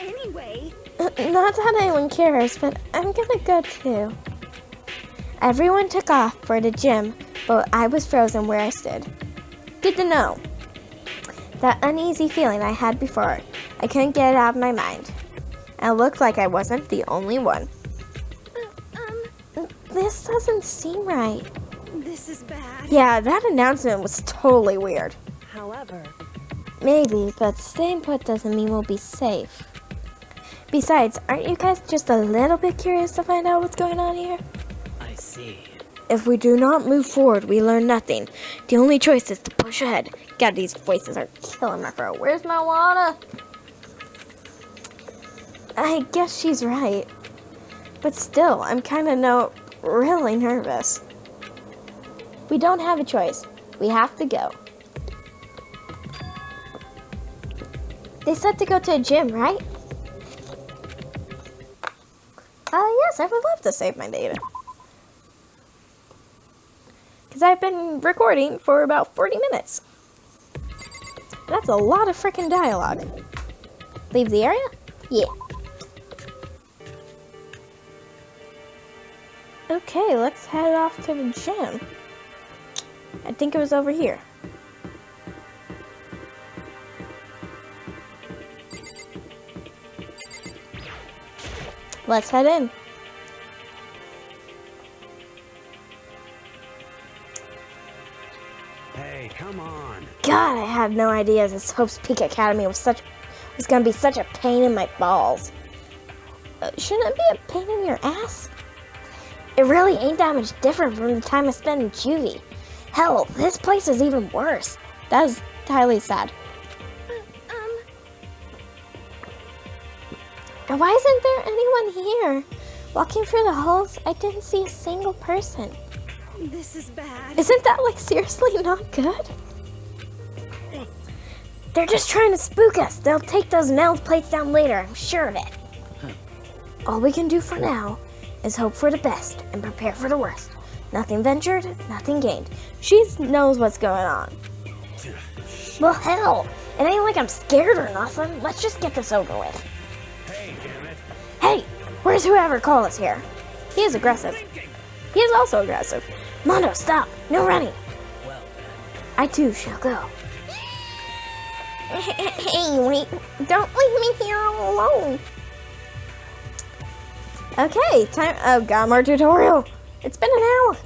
Anyway, Not that anyone cares, but I'm gonna go too. Everyone took off for the gym, but I was frozen where I stood. Good to know. That uneasy feeling I had before, I couldn't get it out of my mind. And it looked like I wasn't the only one. This doesn't seem right. this is bad. Yeah, that announcement was totally weird. However, Maybe, but staying put doesn't mean we'll be safe. Besides, aren't you guys just a little bit curious to find out what's going on here? I see. If we do not move forward, we learn nothing. The only choice is to push ahead. God, these voices are killing my throat. Where's my water? I guess she's right. But still, I'm kind of really nervous. We don't have a choice. We have to go. They said to go to a gym, right? Yes, I would love to save my data. Because I've been recording for about 40 minutes. That's a lot of freaking dialogue. Leave the area? Yeah. Okay, let's head off to the gym. I think it was over here. Let's head in. Hey, come on. God, I had no idea this Hope's Peak Academy was gonna be such a pain in my balls. Shouldn't it be a pain in your ass? It really ain't that much different from the time I spent in juvie. Hell, this place is even worse. That is highly sad. And why isn't there anyone here? Walking through the halls, I didn't see a single person. This is bad. Isn't that, like, seriously not good? They're just trying to spook us. They'll take those metal plates down later, I'm sure of it. All we can do for now is hope for the best and prepare for the worst. Nothing ventured, nothing gained. She knows what's going on. Well, hell, it ain't like I'm scared or nothing. Let's just get this over with. Hey, damn it. Hey, where's whoever called us here? He is aggressive. He is also aggressive. Mondo, stop. No running. Well, I too shall go. Hey, wait. Don't leave me here all alone. Okay, time. Oh, got more tutorial. It's been an hour.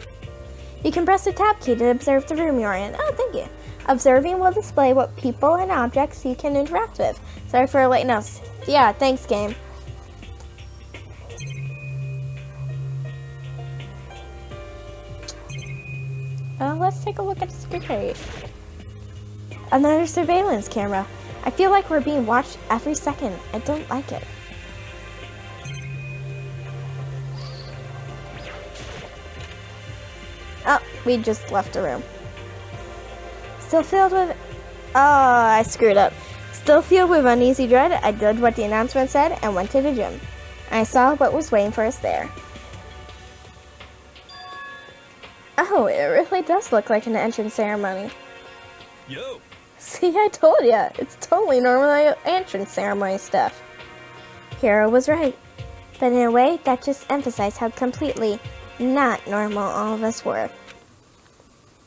You can press the tab key to observe the room you're in. Oh, thank you. Observing will display what people and objects you can interact with. Sorry for letting us. Yeah, thanks, game. Let's take a look at the security. Another surveillance camera. I feel like we're being watched every second. I don't like it. Oh, we just left the room. Still filled with... Oh, I screwed up. Still filled with uneasy dread, I did what the announcement said and went to the gym. I saw what was waiting for us there. Oh, it really does look like an entrance ceremony. Yo. See, I told ya. It's totally normal entrance ceremony stuff. Hero was right. But in a way, that just emphasized how completely not normal all of us were.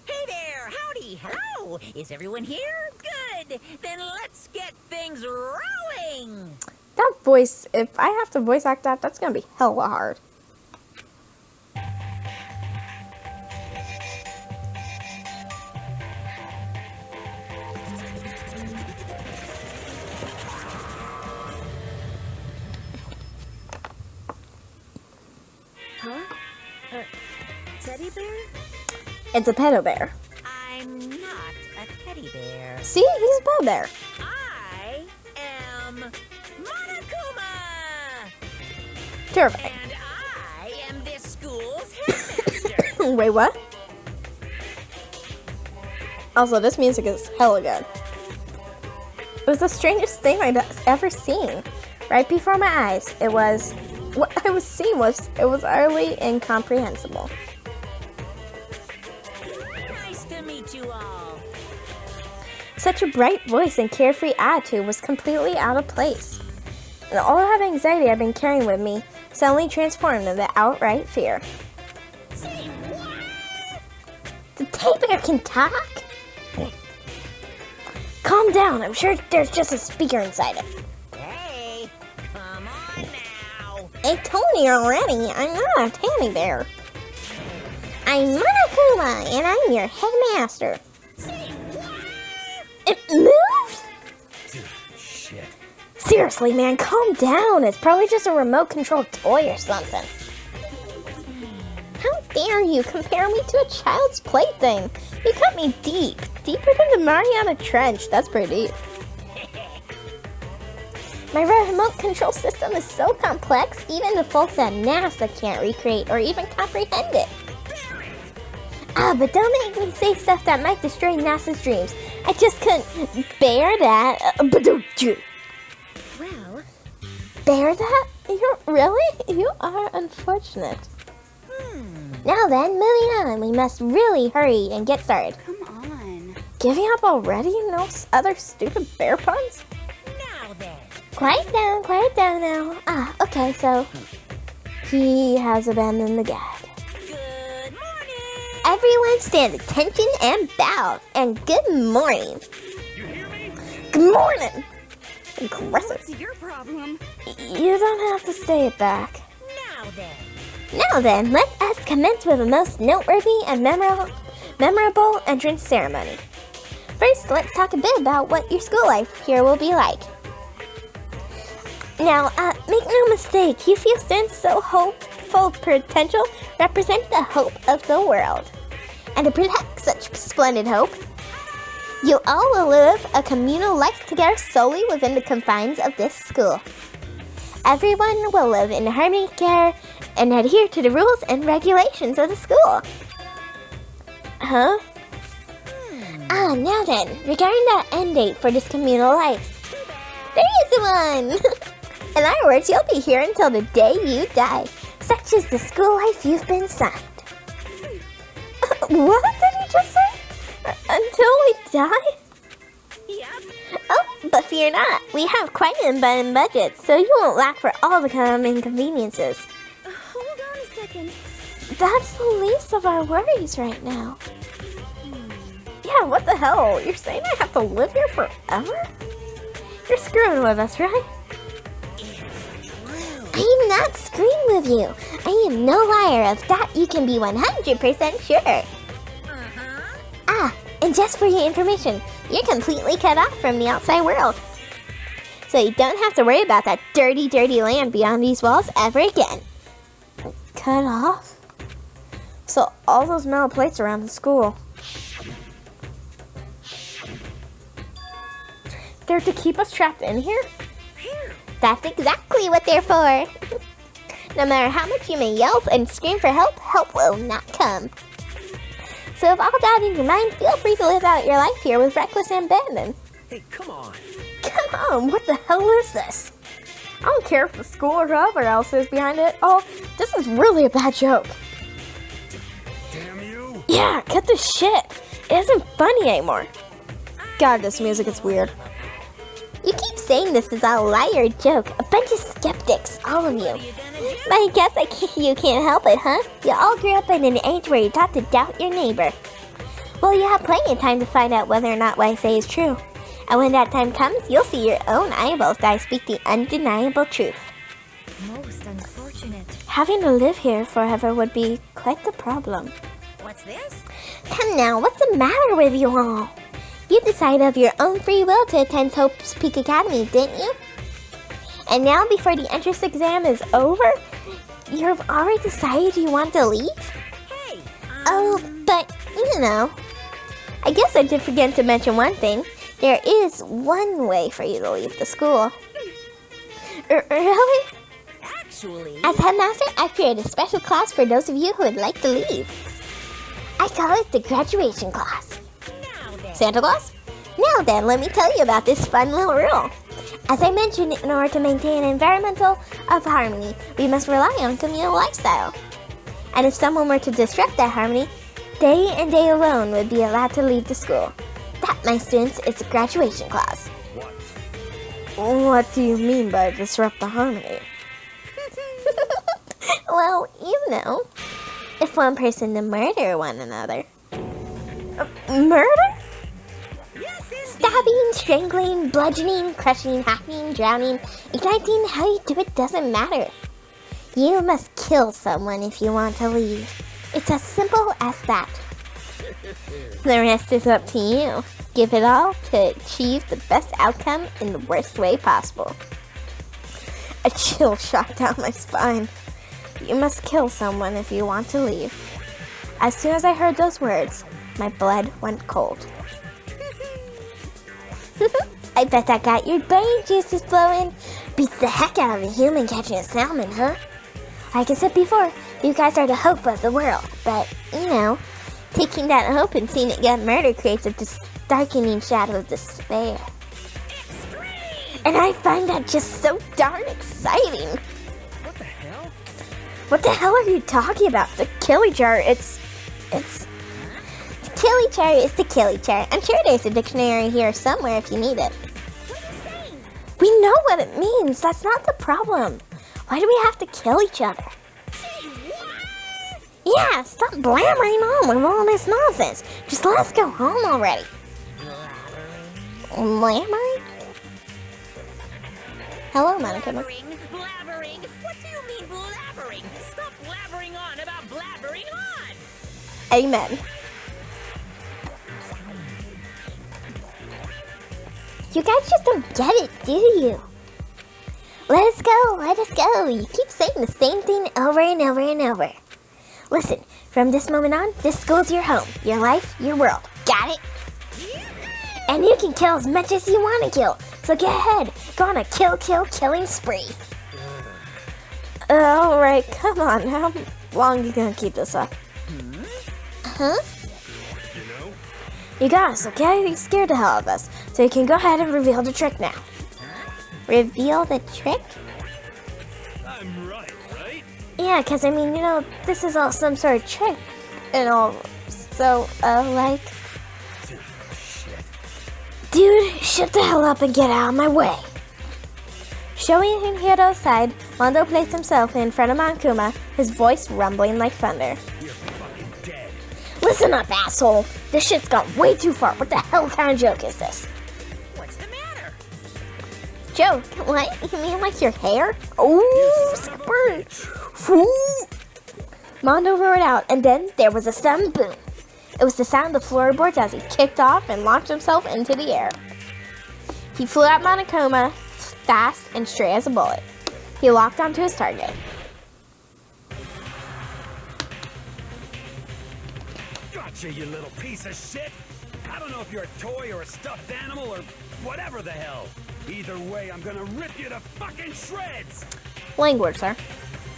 Hey there, howdy, hello. Is everyone here? Good. Then let's get things rolling. That voice, if I have to voice act that, that's gonna be hella hard. Huh? Teddy bear? It's a pedo bear. I'm not a teddy bear. See, he's a pedo bear. I am Monokuma! Terrifying. And I am this school's headmaster. Wait, what? Also, this music is hella good. It was the strangest thing I'd ever seen. Right before my eyes, it was... What I was seeing was... It was utterly incomprehensible. Nice to meet you all. Such a bright voice and carefree attitude was completely out of place. And all that anxiety I've been carrying with me suddenly transformed into outright fear. Say what? The teddy bear can talk? Calm down, I'm sure there's just a speaker inside it. Hey, come on now. I told you already, I'm not a teddy bear. I'm Monokuma, and I'm your headmaster. Say what? It moved? Dude, shit. Seriously, man, calm down. It's probably just a remote-controlled toy or something. How dare you compare me to a child's plaything? You cut me deep. Deeper than the Mariana Trench. That's pretty deep. My remote control system is so complex, even the folks at NASA can't recreate or even comprehend it. But don't make me say stuff that might destroy NASA's dreams. I just couldn't bear that. Well, Bear that? You are unfortunate. Now then, moving on. We must really hurry and get started. come on. Giving up already? No other stupid bear puns? Now then. Quiet down now. Okay, so he has abandoned the gag. Good morning. Everyone stand attention and bow. And good morning. You hear me? Good morning. Aggressive. What's your problem? You don't have to say it back. Now then. Now then, let us commence with the most noteworthy and memorable entrance ceremony. First, let's talk a bit about what your school life here will be like. Now, make no mistake, you feel students full potential represent the hope of the world. And to protect such splendid hope, you all will live a communal life together solely within the confines of this school. Everyone will live in harmony, care, and adhere to the rules and regulations of the school. Huh? Now then, regarding the end date for this communal life, there is one! In other words, you'll be here until the day you die. Such is the school life you've been assigned. What did he just say? Until we die? Yep. Oh, but fear not. We have quite an abundant budget, so you won't lack for all the inconveniences. Hold on a second. That's the least of our worries right now. Yeah, what the hell? You're saying I have to live here forever? You're screwing with us, right? I'm not screwing with you. I am no liar. Of that you can be 100% sure. And just for your information, you're completely cut off from the outside world. So you don't have to worry about that dirty, dirty land beyond these walls ever again. Cut off? So all those metal plates around the school, they're to keep us trapped in here? That's exactly what they're for. No matter how much you may yell and scream for help, help will not come. So if all doubt in your mind, feel free to live out your life here with reckless abandon. Hey, come on. Come on, what the hell is this? I don't care if the school or whoever else is behind it. Oh, this is really a bad joke. Damn you! Yeah, cut this shit. It isn't funny anymore. God, this music is weird. You keep saying this is a liar joke. A bunch of skeptics, all of you. But I guess you can't help it, huh? You all grew up in an age where you're taught to doubt your neighbor. Well, you have plenty of time to find out whether or not what I say is true. And when that time comes, you'll see your own eyeballs that I speak the undeniable truth. Most unfortunate. Having to live here forever would be quite the problem. What's this? Come now, what's the matter with you all? You decided of your own free will to attend Hope's Peak Academy, didn't you? And now, before the entrance exam is over, you've already decided you want to leave? Hey, Oh, but, you know, I guess I did forget to mention one thing. There is one way for you to leave the school. Really? actually... As headmaster, I've created a special class for those of you who would like to leave. I call it the graduation class. Now then. Santa Claus? Now then, let me tell you about this fun little rule. As I mentioned, in order to maintain an environmental of harmony, we must rely on communal lifestyle. And if someone were to disrupt that harmony, they and they alone would be allowed to leave the school. That, my students, is the graduation clause. What do you mean by disrupt the harmony? Well, you know, if one person to murder one another. Murder? Stabbing, strangling, bludgeoning, crushing, hacking, drowning, igniting, how you do it doesn't matter. You must kill someone if you want to leave. It's as simple as that. The rest is up to you. Give it all to achieve the best outcome in the worst way possible. A chill shot down my spine. You must kill someone if you want to leave. As soon as I heard those words, my blood went cold. I bet that got your brain juices flowing. Beats the heck out of a human catching a salmon, huh? Like I said before, you guys are the hope of the world. But, you know, taking that hope and seeing it get murdered creates a darkening shadow of despair. And I find that just so darn exciting. What the hell? What the hell are you talking about? The killy chart, it's... Killy chart is the killy chart. I'm sure there's a dictionary here somewhere if you need it. We know what it means. That's not the problem. Why do we have to kill each other? Yeah, stop blabbering on with all this nonsense. Just let us go home already. Blabbering? Hello, Monica. Blabbering? What do you mean blabbering? Stop blabbering on about blabbering on! Amen. You guys just don't get it, do you? Let us go, let us go. You keep saying the same thing over and over and over. Listen, from this moment on, this school's your home, your life, your world. Got it? And you can kill as much as you want to kill. So get ahead. Go on a killing spree. Alright, come on. How long are you gonna keep this up? Huh? You got us, okay? You scared the hell out of us. So you can go ahead and reveal the trick now. Reveal the trick? I'm right? Yeah, because I mean, this is all some sort of trick and all. So, like... Dude, shut the hell up and get out of my way. Showing him Hiro's side, Mondo placed himself in front of Monokuma, his voice rumbling like thunder. You're fucking dead. Listen up, asshole. This shit's gone way too far. What the hell kind of joke is this? What's the matter? Joke? What? You mean like your hair? Oh, skipper. Fool. Mondo roared out, and then there was a sudden boom. It was the sound of floorboards as he kicked off and launched himself into the air. He flew at Monokuma fast and straight as a bullet. He locked onto his target. Gotcha, you little piece of shit. I don't know if you're a toy or a stuffed animal or whatever the hell. Either way, I'm gonna rip you to fucking shreds. Language, sir.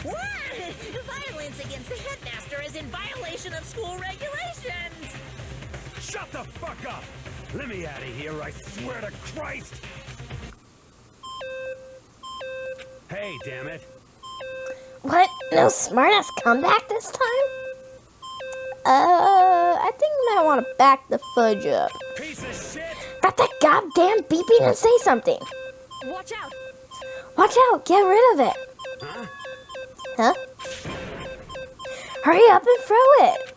What? Violence against the headmaster is in violation of school regulations. Shut the fuck up. Let me out of here, I swear to Christ. Hey, damn it. What? No smartass comeback this time? I think I might want to back the fudge up. Piece of shit. Got that goddamn beeping and say something. Watch out! Watch out, get rid of it. Huh? Huh? Hurry up and throw it.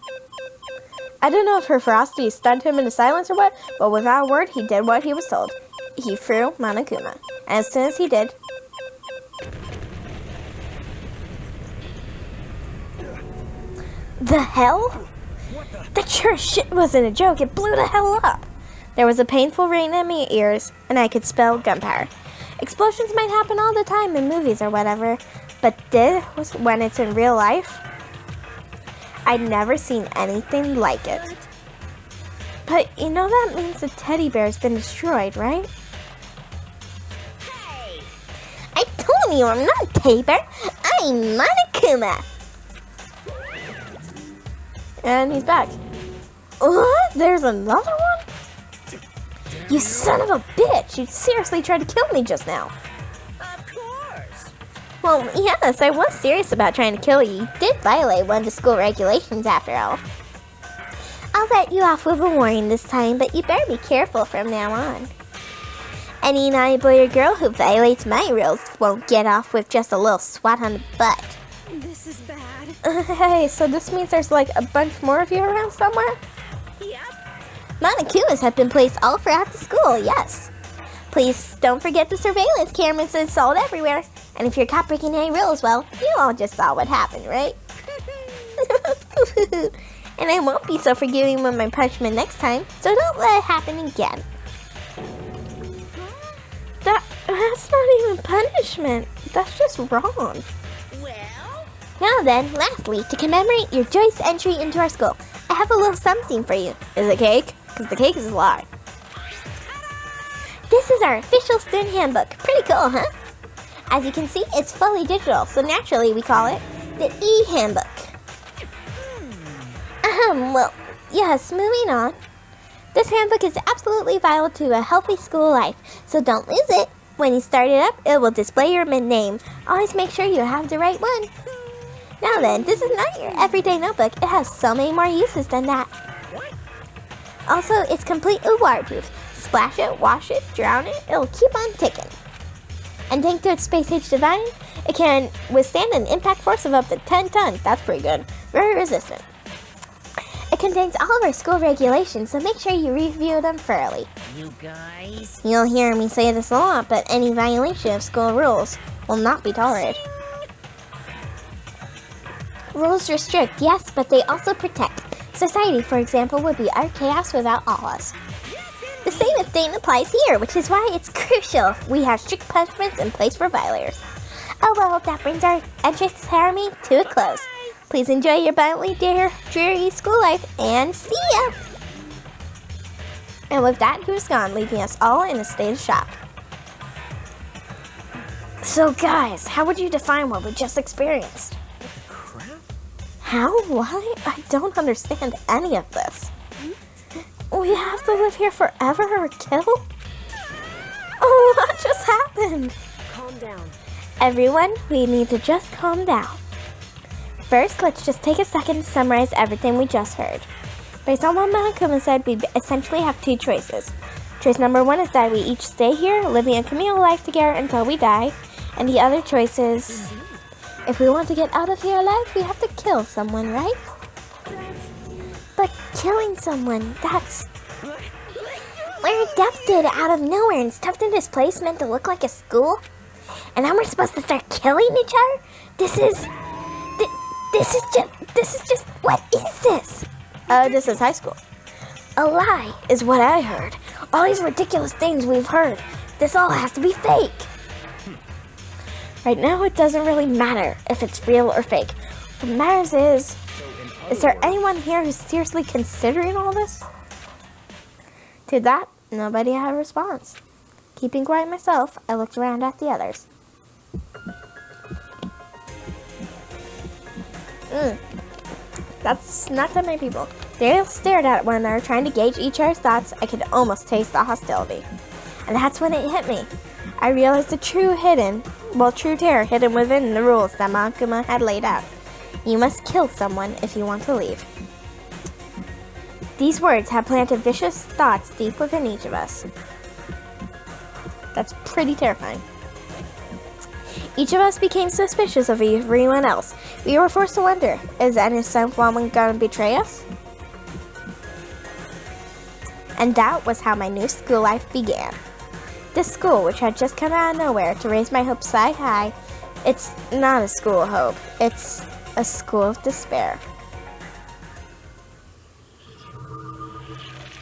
I don't know if her ferocity stunned him into silence or what, but without a word, he did what he was told. He threw Monokuma. And as soon as he did, the hell? That sure shit wasn't a joke. It blew the hell up. There was a painful ring in my ears, and I could smell gunpowder. Explosions might happen all the time in movies or whatever, but this, when it's in real life, I'd never seen anything like it. But that means the teddy bear's been destroyed, right? Hey! I told you I'm not a teddy bear. I'm Monokuma. And he's back. What? There's another one? You son of a bitch! You seriously tried to kill me just now. Of course! Well, yes, I was serious about trying to kill you. You did violate one of the school regulations after all. I'll let you off with a warning this time, but you better be careful from now on. Any naughty boy or girl who violates my rules won't get off with just a little swat on the butt. This is bad. Hey, so this means there's like a bunch more of you around somewhere? Yep. Monokumas have been placed all throughout the school, yes. Please don't forget the surveillance cameras installed everywhere. And if you're caught breaking any rules, well, you all just saw what happened, right? And I won't be so forgiving with my punishment next time, so don't let it happen again. That's not even punishment. That's just wrong. Well? Now then, lastly, to commemorate your joyous entry into our school, I have a little something for you. Is it cake? Because the cake is a lie. This is our official student handbook. Pretty cool, huh? As you can see, it's fully digital, so naturally we call it the e-handbook. Well, yes, moving on. This handbook is absolutely vital to a healthy school life, so don't lose it. When you start it up, it will display your name. Always make sure you have the right one. Now then, this is not your everyday notebook. It has so many more uses than that. Also, it's completely waterproof. Splash it, wash it, drown it, it'll keep on ticking. And thanks to its space-age design, it can withstand an impact force of up to 10 tons. That's pretty good. Very resistant. It contains all of our school regulations, so make sure you review them thoroughly. You guys? You'll hear me say this a lot, but any violation of school rules will not be tolerated. Rules restrict, yes, but they also protect. Society, for example, would be utter chaos without all us. The same thing applies here, which is why it's crucial we have strict punishments in place for violators. Oh well, that brings our entrance ceremony to a close. Please enjoy your violently dreary school life, and see ya! And with that, he was gone, leaving us all in a state of shock. So guys, how would you define what we just experienced? Crap? How? Why? I don't understand any of this. We have to live here forever or kill? Oh, what just happened? Calm down. Everyone, we need to just calm down. First, let's just take a second to summarize everything we just heard. Based on what Monokuma said, we essentially have two choices. Choice number one is that we each stay here, living a communal life together until we die. And the other choice is, if we want to get out of here alive, we have to kill someone, right? But killing someone, that's... We're adopted out of nowhere and stuffed in this place meant to look like a school? And now we're supposed to start killing each other? This is just, what is this? This is high school. A lie is what I heard. All these ridiculous things we've heard. This all has to be fake. Right now, it doesn't really matter if it's real or fake. What matters is there anyone here who's seriously considering all this? To that, nobody had a response. Keeping quiet myself, I looked around at the others. That's not that many people. They all stared at one another, trying to gauge each other's thoughts. I could almost taste the hostility. And that's when it hit me. I realized the true terror hidden within the rules that Monokuma had laid out. You must kill someone if you want to leave. These words have planted vicious thoughts deep within each of us. That's pretty terrifying. Each of us became suspicious of everyone else. We were forced to wonder, is someone gonna betray us? And that was how my new school life began. This school, which had just come out of nowhere to raise my hopes sky high, it's not a school of hope. It's a school of despair.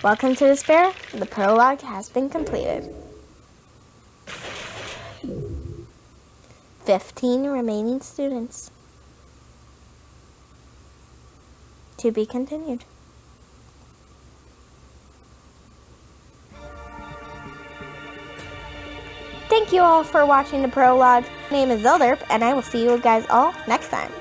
Welcome to Despair. The prologue has been completed. 15 remaining students. To be continued. Thank you all for watching the prologue. My name is Zelderp, and I will see you guys all next time.